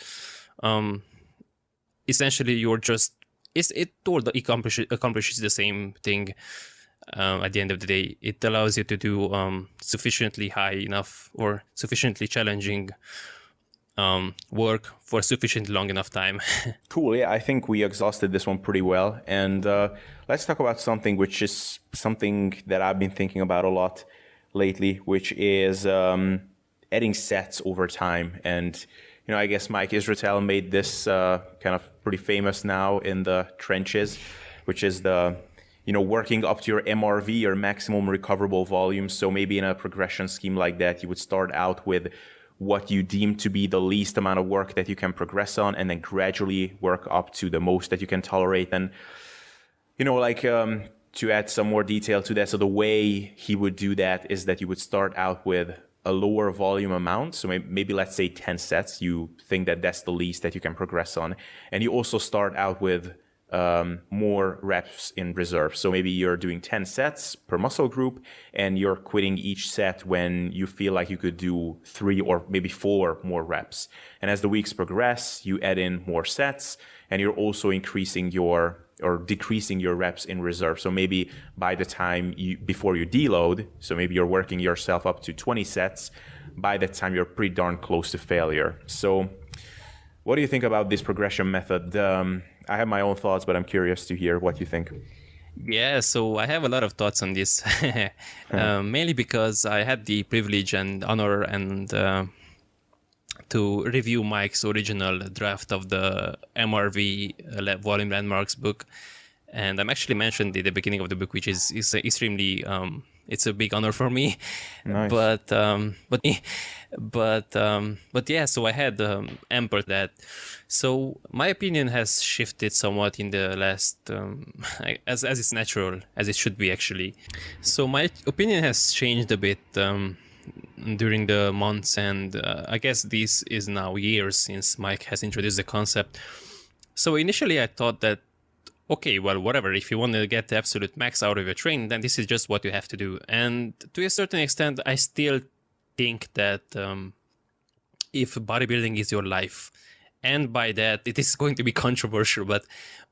Essentially, you're just it accomplishes the same thing. At the end of the day, it allows you to do sufficiently high enough or sufficiently challenging work for sufficiently long enough time. Cool. Yeah, I think we exhausted this one pretty well. And let's talk about something which is something that I've been thinking about a lot lately, which is adding sets over time. And, I guess Mike Israetel made this kind of pretty famous now in the trenches, which is the, working up to your MRV, your maximum recoverable volume. So maybe in a progression scheme like that, you would start out with what you deem to be the least amount of work that you can progress on, and then gradually work up to the most that you can tolerate. And, to add some more detail to that, so the way he would do that is that you would start out with a lower volume amount. So maybe let's say 10 sets. You think that that's the least that you can progress on. And you also start out with more reps in reserve. So maybe you're doing 10 sets per muscle group, and you're quitting each set when you feel like you could do 3 or maybe 4 more reps. And as the weeks progress, you add in more sets, and you're also increasing or decreasing your reps in reserve. So maybe by the time before you deload, so maybe you're working yourself up to 20 sets, by that time you're pretty darn close to failure. So what do you think about this progression method? I have my own thoughts, but I'm curious to hear what you think. Yeah, so I have a lot of thoughts on this, mainly because I had the privilege and honor and to review Mike's original draft of the MRV Volume Landmarks book. And I'm actually mentioned at the beginning of the book, which is extremely, it's a big honor for me. Nice. But yeah, so I had ample that. So my opinion has shifted somewhat in the last, as it's natural, as it should be actually. So my opinion has changed a bit during the months, and I guess this is now years since Mike has introduced the concept. So initially I thought that, okay, well, whatever, if you want to get the absolute max out of your training, then this is just what you have to do. And to a certain extent, I still think that if bodybuilding is your life, and by that, it is going to be controversial, but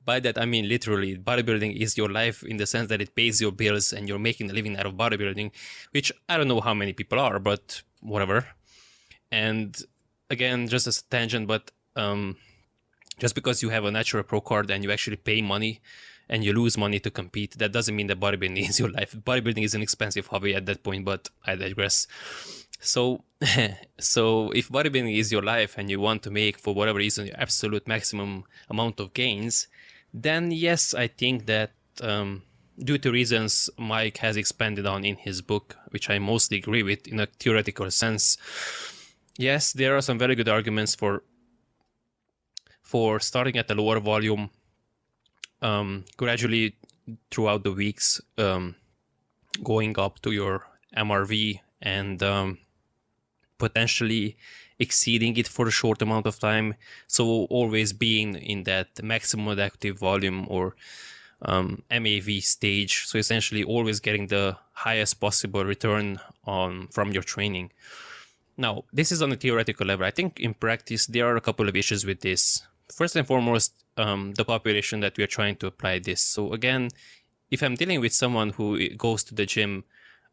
by that I mean literally, bodybuilding is your life in the sense that it pays your bills and you're making a living out of bodybuilding, which I don't know how many people are, but whatever. And again, just as a tangent, but just because you have a natural pro card and you actually pay money and you lose money to compete, that doesn't mean that bodybuilding is your life. Bodybuilding is an expensive hobby at that point, but I digress. So if bodybuilding is your life and you want to make, for whatever reason, your absolute maximum amount of gains, then yes, I think that due to reasons Mike has expanded on in his book, which I mostly agree with in a theoretical sense, yes, there are some very good arguments for starting at a lower volume, gradually throughout the weeks, going up to your MRV, and potentially exceeding it for a short amount of time. So always being in that maximum adaptive volume or MAV stage. So essentially always getting the highest possible return from your training. Now, this is on a theoretical level. I think in practice, there are a couple of issues with this. First and foremost, the population that we are trying to apply this. So again, if I'm dealing with someone who goes to the gym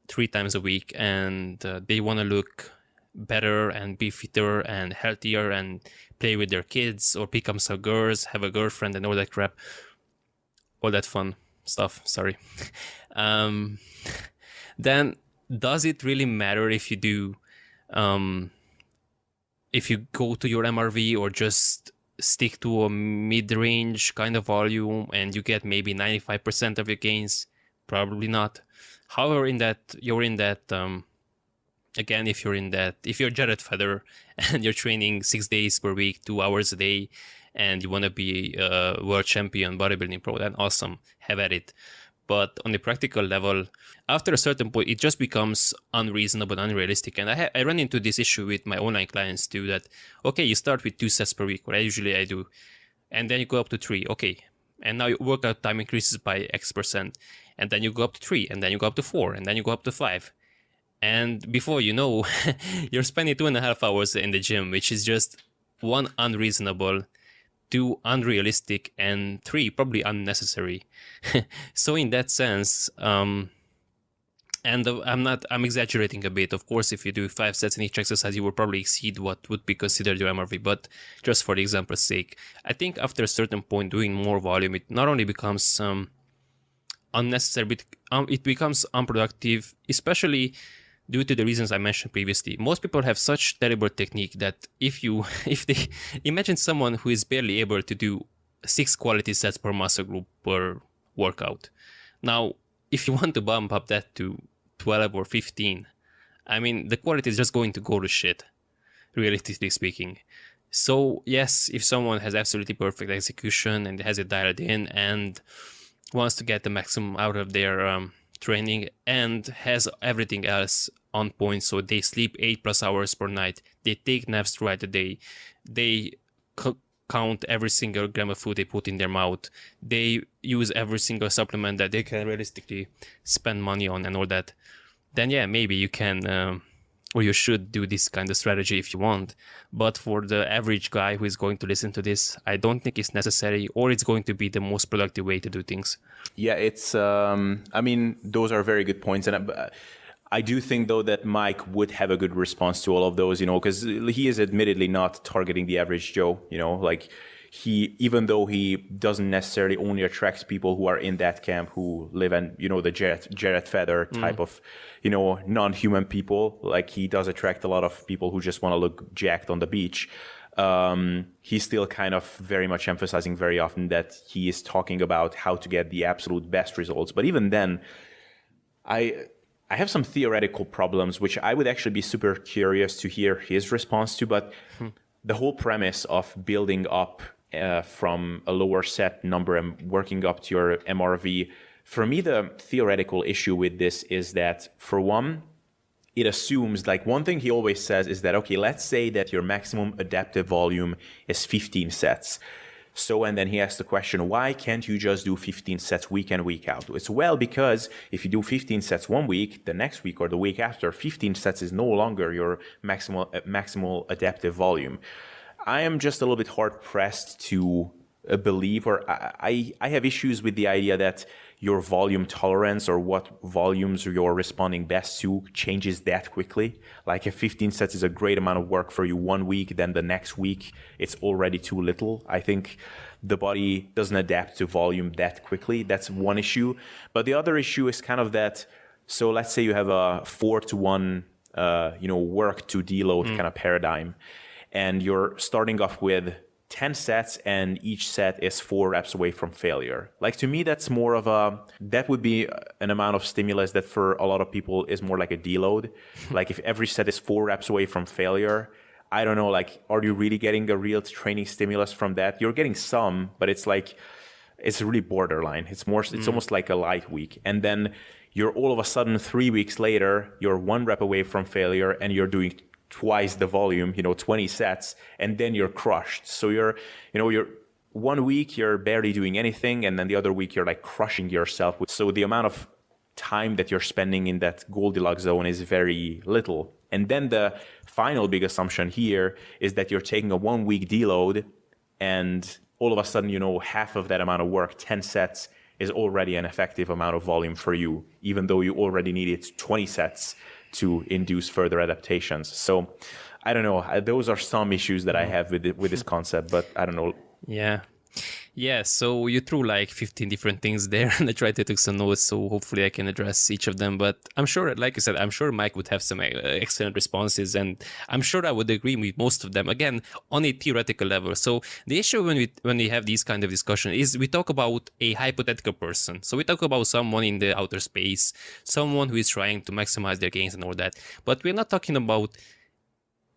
3 times a week and they want to look better and be fitter and healthier and play with their kids or become some girls, have a girlfriend and all that crap, all that fun stuff, sorry. Then does it really matter if you do, if you go to your MRV or just stick to a mid-range kind of volume and you get maybe 95% of your gains? Probably not. However, again, if you're Jared Federer and you're training 6 days per week, 2 hours a day, and you want to be a world champion bodybuilding pro, then awesome, have at it. But on the practical level, after a certain point, it just becomes unreasonable, unrealistic. And I run into this issue with my online clients too, that, okay, you start with 2 sets per week, what I do, and then you go up to 3, okay. And now your workout time increases by X%, and then you go up to 3, and then you go up to 4, and then you go up to 5. And before you know, you're spending 2.5 hours in the gym, which is just 1, unreasonable, 2, unrealistic, and 3, probably unnecessary. So in that sense, I'm exaggerating a bit. Of course, if you do 5 sets in each exercise, you will probably exceed what would be considered your MRV. But just for the example's sake, I think after a certain point, doing more volume, it not only becomes unnecessary, but it becomes unproductive, especially due to the reasons I mentioned previously. Most people have such terrible technique that if they imagine someone who is barely able to do 6 quality sets per muscle group per workout. Now, if you want to bump up that to 12 or 15, I mean, the quality is just going to go to shit, realistically speaking. So yes, if someone has absolutely perfect execution and has it dialed in and wants to get the maximum out of their training and has everything else on point, so they sleep 8+ hours per night, they take naps throughout the day, they count every single gram of food they put in their mouth, they use every single supplement that they can realistically spend money on and all that, then yeah, maybe you can or you should do this kind of strategy if you want. But for the average guy who is going to listen to this, I don't think it's necessary, or it's going to be the most productive way to do things. Yeah, it's, I mean, those are very good points. And I do think, though, that Mike would have a good response to all of those, because he is admittedly not targeting the average Joe, like even though he doesn't necessarily only attract people who are in that camp who live in, the Jared Federer type of, non-human people, like he does attract a lot of people who just want to look jacked on the beach. He's still kind of very much emphasizing very often that he is talking about how to get the absolute best results. But even then, I have some theoretical problems, which I would actually be super curious to hear his response to. But the whole premise of building up from a lower set number and working up to your MRV, for me, the theoretical issue with this is that, for one, it assumes, like, one thing he always says is that, okay, let's say that your maximum adaptive volume is 15 sets. So, and then he asks the question, why can't you just do 15 sets week in, week out? It's, well, because if you do 15 sets one week, the next week or the week after, 15 sets is no longer your maximal adaptive volume. I am just a little bit hard pressed to believe, or I have issues with the idea that your volume tolerance or what volumes you're responding best to changes that quickly. Like if 15 sets is a great amount of work for you one week, then the next week it's already too little. I think the body doesn't adapt to volume that quickly. That's one issue. But the other issue is kind of that, so let's say you have a 4-to-1 work to deload kind of paradigm, and you're starting off with 10 sets and each set is 4 reps away from failure. Like, to me, that's more of that would be an amount of stimulus that for a lot of people is more like a deload. Like if every set is 4 reps away from failure, I don't know, like, are you really getting a real training stimulus from that? You're getting some, but it's like, it's really borderline. It's almost like a light week. And then you're all of a sudden 3 weeks later, you're 1 rep away from failure and you're doing twice the volume, 20 sets, and then you're crushed. So you're 1 week you're barely doing anything, and then the other week you're like crushing yourself. So the amount of time that you're spending in that Goldilocks zone is very little. And then the final big assumption here is that you're taking a 1 week deload, and all of a sudden, half of that amount of work, 10 sets, is already an effective amount of volume for you, even though you already needed 20 sets to induce further adaptations. So I don't know. Those are some issues that I have with this concept, but I don't know. Yeah, so you threw like 15 different things there, and I tried to take some notes, so hopefully I can address each of them. But I'm sure, like you said, I'm sure Mike would have some excellent responses, and I'm sure I would agree with most of them, again, on a theoretical level. So the issue when we have these kind of discussion is we talk about a hypothetical person. So we talk about someone in the outer space, someone who is trying to maximize their gains and all that. But we're not talking about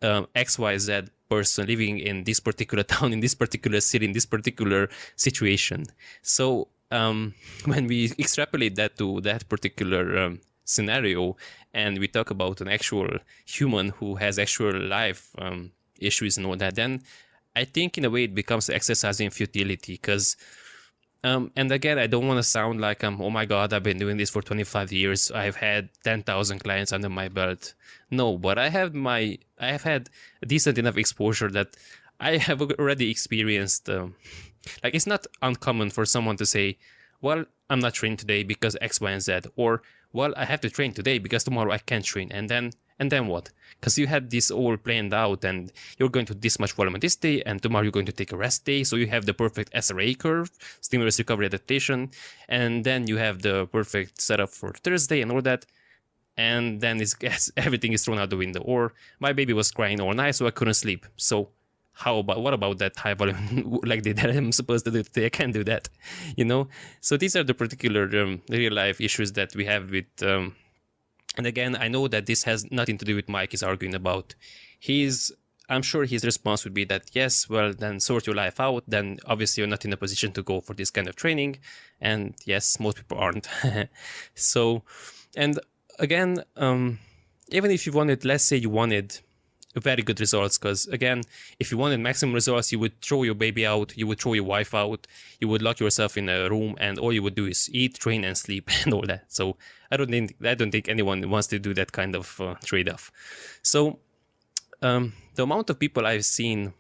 XYZ person living in this particular town, in this particular city, in this particular situation. So when we extrapolate that to that particular scenario, and we talk about an actual human who has actual life issues and all that, then I think in a way it becomes exercising futility, because and again, I don't want to sound like oh my God, I've been doing this for 25 years. I've had 10,000 clients under my belt. No, but I have had decent enough exposure that I have already experienced. Like, it's not uncommon for someone to say, well, I'm not trained today because X, Y, and Z, or well, I have to train today because tomorrow I can't train. And then what? Because you had this all planned out, and you're going to do this much volume on this day, and tomorrow you're going to take a rest day. So you have the perfect SRA curve, stimulus recovery adaptation, and then you have the perfect setup for Thursday and all that. And then everything is thrown out the window. Or my baby was crying all night, so I couldn't sleep. So what about that high volume like that I'm supposed to do today? I can't do that, So these are the particular real life issues that we have with. And again, I know that this has nothing to do with Mike is arguing about. I'm sure his response would be that, yes, well, then sort your life out. Then obviously you're not in a position to go for this kind of training. And yes, most people aren't. So, and again, even if you wanted, let's say you wanted very good results, because again, if you wanted maximum results, you would throw your baby out, you would throw your wife out, you would lock yourself in a room, and all you would do is eat, train, and sleep, and all that. So I don't think anyone wants to do that kind of trade-off. So the amount of people I've seen,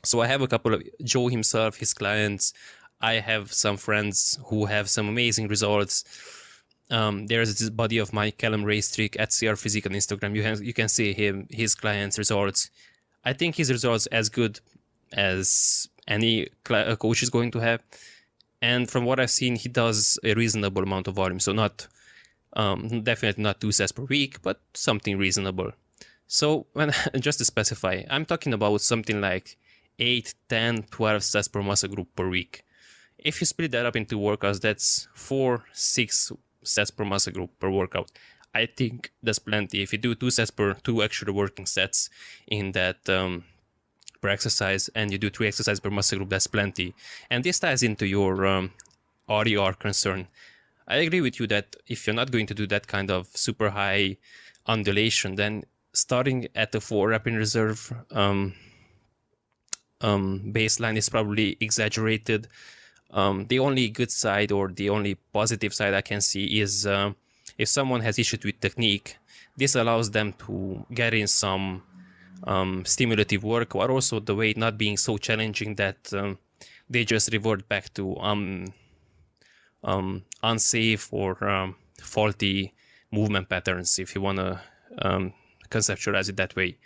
so I have a couple of Joe himself, his clients. I have some friends who have some amazing results. There's this buddy of mine, Callum Raystrick, at CR Physique on Instagram. You can see his clients' results. I think his results as good as any coach is going to have. And from what I've seen, he does a reasonable amount of volume. So not definitely not 2 sets per week, but something reasonable. So just to specify, I'm talking about something like 8, 10, 12 sets per muscle group per week. If you split that up into workouts, that's 4, 6 sets per muscle group per workout. I think that's plenty. If you do 2 sets per 2 actual working sets in that per exercise, and you do 3 exercises per muscle group, that's plenty. And this ties into your RER concern. I agree with you that if you're not going to do that kind of super high undulation, then starting at the 4 rep in reserve baseline is probably exaggerated. The only good side, or the only positive side I can see, is if someone has issues with technique, this allows them to get in some stimulative work, or also the weight not being so challenging that they just revert back to unsafe or faulty movement patterns, if you want to conceptualize it that way.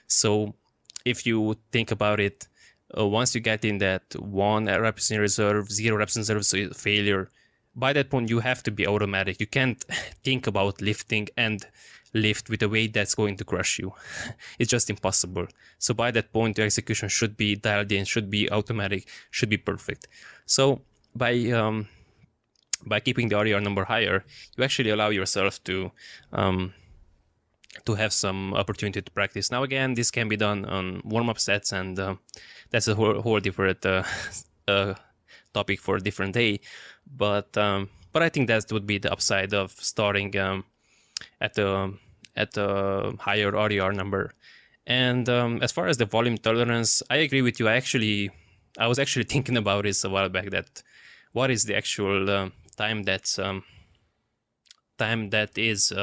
So if you think about it, once you get in that 1 reps in reserve, 0 reps in reserve, so failure, by that point you have to be automatic. You can't think about lifting and lift with a weight that's going to crush you. It's just impossible. So by that point, your execution should be dialed in, should be automatic, should be perfect. So by keeping the RER number higher, you actually allow yourself to have some opportunity to practice. Now again, this can be done on warm-up sets, and that's a whole different topic for a different day. But I think that would be the upside of starting at the at a higher RER number. And as far as the volume tolerance, I agree with you. I was actually thinking about this a while back, that what is the actual time that is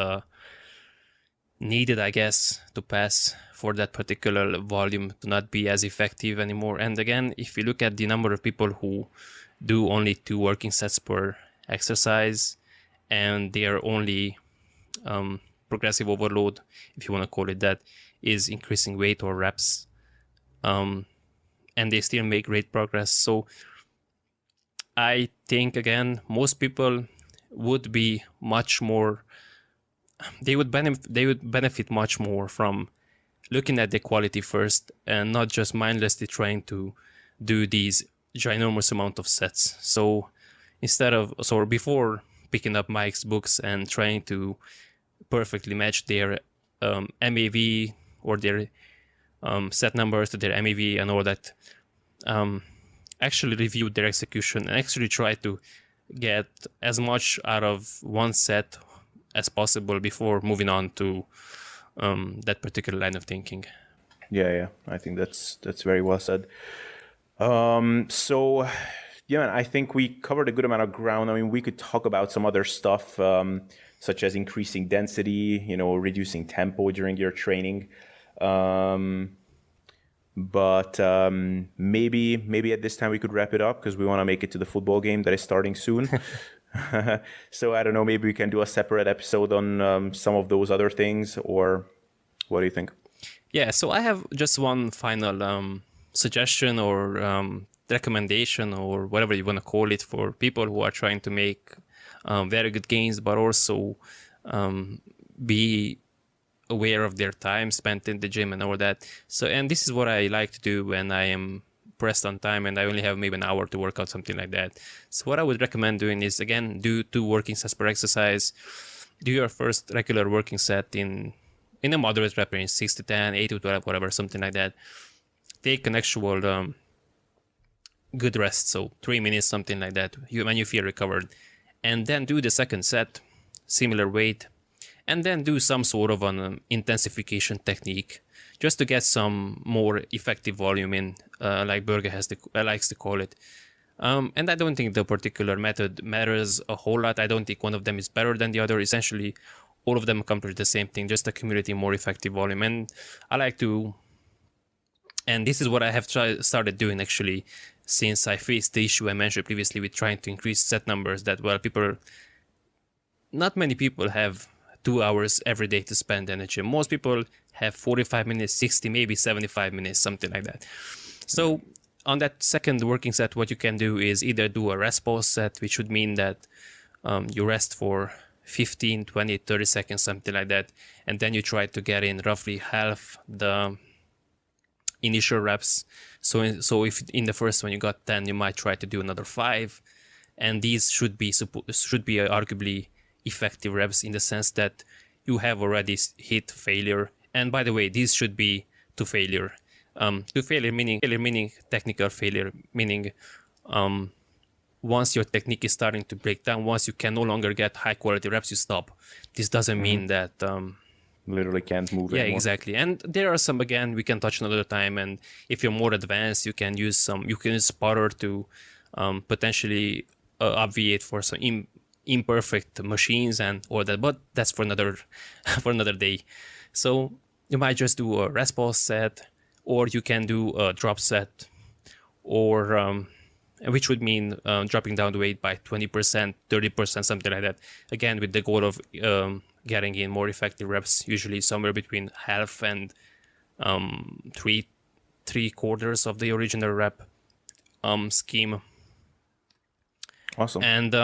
needed, I guess, to pass for that particular volume to not be as effective anymore. And again, if you look at the number of people who do only 2 working sets per exercise, and their only progressive overload, if you want to call it that, is increasing weight or reps, and they still make great progress. So I think, again, most people would be much more, they would benefit much more from looking at the quality first and not just mindlessly trying to do these ginormous amount of sets. So before picking up Mike's books and trying to perfectly match their MAV or their set numbers to their MAV and all that, actually reviewed their execution and actually tried to get as much out of one set as possible before moving on to that particular line of thinking. Yeah, I think that's very well said. So, yeah, man, I think we covered a good amount of ground. I mean, we could talk about some other stuff, such as increasing density, reducing tempo during your training. But maybe at this time we could wrap it up because we want to make it to the football game that is starting soon. So I don't know, maybe we can do a separate episode on some of those other things, or what do you think? Yeah, so I have just one final suggestion or recommendation or whatever you want to call it for people who are trying to make very good gains, but also be aware of their time spent in the gym and all that. So, and this is what I like to do when I am pressed on time and I only have maybe an hour to work out, something like that. So what I would recommend doing is, again, do 2 working sets per exercise. Do your first regular working set in a moderate rep range, 6 to 10, 8 to 12, whatever, something like that. Take an actual good rest, so 3 minutes, something like that, when you feel recovered. And then do the second set, similar weight, and then do some sort of an intensification technique just to get some more effective volume in, like Berge likes to call it. And I don't think the particular method matters a whole lot. I don't think one of them is better than the other. Essentially, all of them accomplish the same thing, just accumulating more effective volume. And I like to, and this is what I have started doing actually since I faced the issue I mentioned previously with trying to increase set numbers, that, well, not many people have 2 hours every day to spend in the gym. Most people have 45 minutes, 60, maybe 75 minutes, something like that. So on that second working set, what you can do is either do a rest pause set, which would mean that you rest for 15, 20, 30 seconds, something like that. And then you try to get in roughly half the initial reps. So if in the first one you got 10, you might try to do another 5. And these should be arguably effective reps in the sense that you have already hit failure. And by the way, these should be to failure. To failure meaning technical failure, meaning once your technique is starting to break down, once you can no longer get high quality reps, you stop. This doesn't mean that literally can't move anymore. Yeah, exactly. And there are some, again, we can touch another time, and if you're more advanced, you can use spotter to potentially obviate for some imperfect machines and all that, but that's for another day. So you might just do a rest pause set, or you can do a drop set, or which would mean dropping down the weight by 20%, 30%, something like that. Again, with the goal of getting in more effective reps, usually somewhere between half and three quarters of the original rep scheme. Awesome. And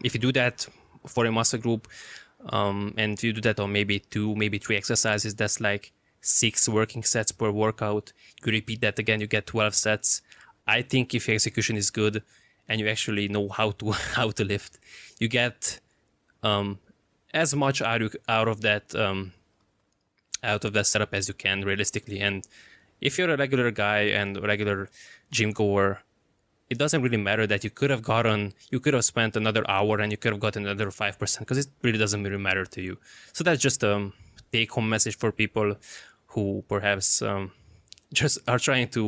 if you do that for a muscle group, and you do that on maybe 2, maybe 3 exercises, that's like 6 working sets per workout. You repeat that again, you get 12 sets. I think if your execution is good and you actually know how to lift, you get as much out of that setup as you can realistically. And if you're a regular guy and a regular gym goer, it doesn't really matter that you could have spent another hour and you could have gotten another 5%, because it really doesn't really matter to you. So that's just a take-home message for people who perhaps just are trying to,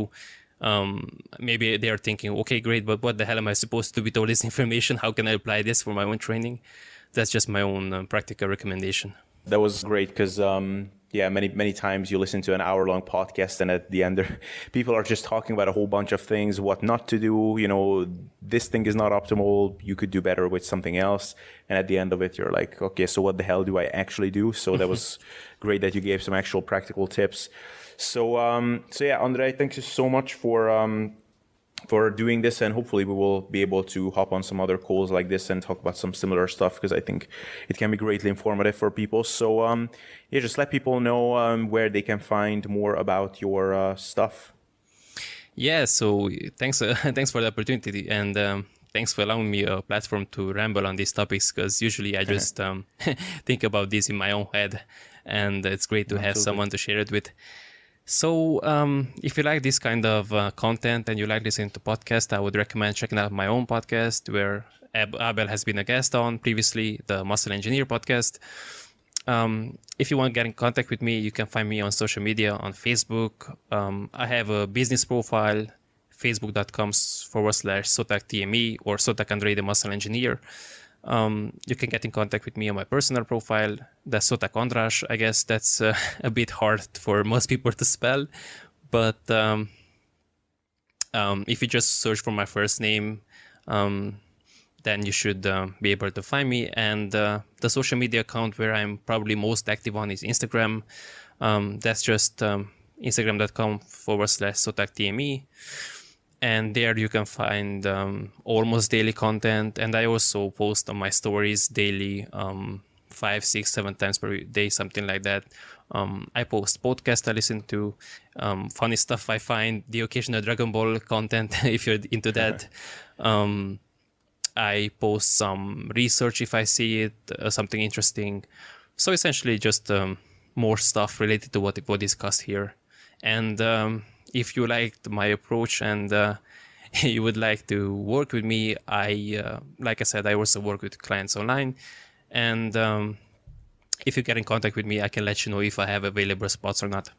maybe they are thinking, okay, great, but what the hell am I supposed to do with all this information? How can I apply this for my own training? That's just my own practical recommendation. That was great because, many times you listen to an hour-long podcast and at the end, people are just talking about a whole bunch of things, what not to do. This thing is not optimal. You could do better with something else. And at the end of it, you're like, okay, so what the hell do I actually do? So that was great that you gave some actual practical tips. So Andrei, thank you so much for doing this, and hopefully we will be able to hop on some other calls like this and talk about some similar stuff, because I think it can be greatly informative for people. So just let people know where they can find more about your stuff. Yeah, so thanks for the opportunity, and thanks for allowing me a platform to ramble on these topics, because usually I just think about this in my own head, and it's great to have someone to share it with. So if you like this kind of content and you like listening to podcasts, I would recommend checking out my own podcast, where Abel has been a guest on previously, the Muscle Engineer podcast. If you want to get in contact with me, you can find me on social media, on Facebook. I have a business profile, facebook.com/SotákTME or Szoták Andrei, the Muscle Engineer. You can get in contact with me on my personal profile. That's Szoták Andrei. I guess that's a bit hard for most people to spell. But if you just search for my first name, then you should be able to find me. And the social media account where I'm probably most active on is Instagram. That's just instagram.com/SotákTME. And there you can find almost daily content. And I also post on my stories daily, 5, 6, 7 times per day, something like that. I post podcasts I listen to, funny stuff I find, the occasional Dragon Ball content if you're into that. I post some research if I see it, something interesting. So essentially just more stuff related to what we discussed here. And if you liked my approach and you would like to work with me, like I said, I also work with clients online. And if you get in contact with me, I can let you know if I have available spots or not.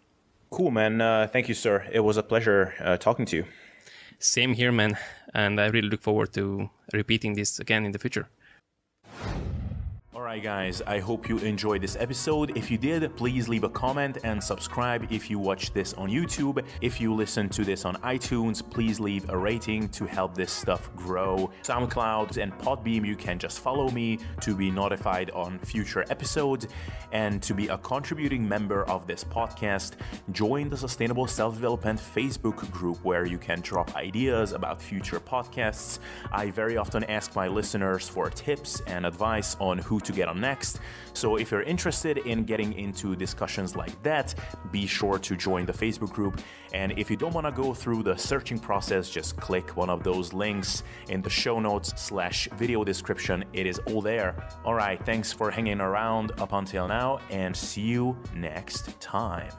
Cool, man. Thank you, sir. It was a pleasure talking to you. Same here, man. And I really look forward to repeating this again in the future. Alright guys, I hope you enjoyed this episode. If you did, please leave a comment and subscribe if you watch this on YouTube. If you listen to this on iTunes, please leave a rating to help this stuff grow. SoundCloud and Podbeam, you can just follow me to be notified on future episodes. And to be a contributing member of this podcast, join the Sustainable Self-Development Facebook group, where you can drop ideas about future podcasts. I very often ask my listeners for tips and advice on who to get on next. So if you're interested in getting into discussions like that, be sure to join the Facebook group. And if you don't want to go through the searching process, just click one of those links in the show notes/video description. It is all there. All right, thanks for hanging around up until now, and see you next time.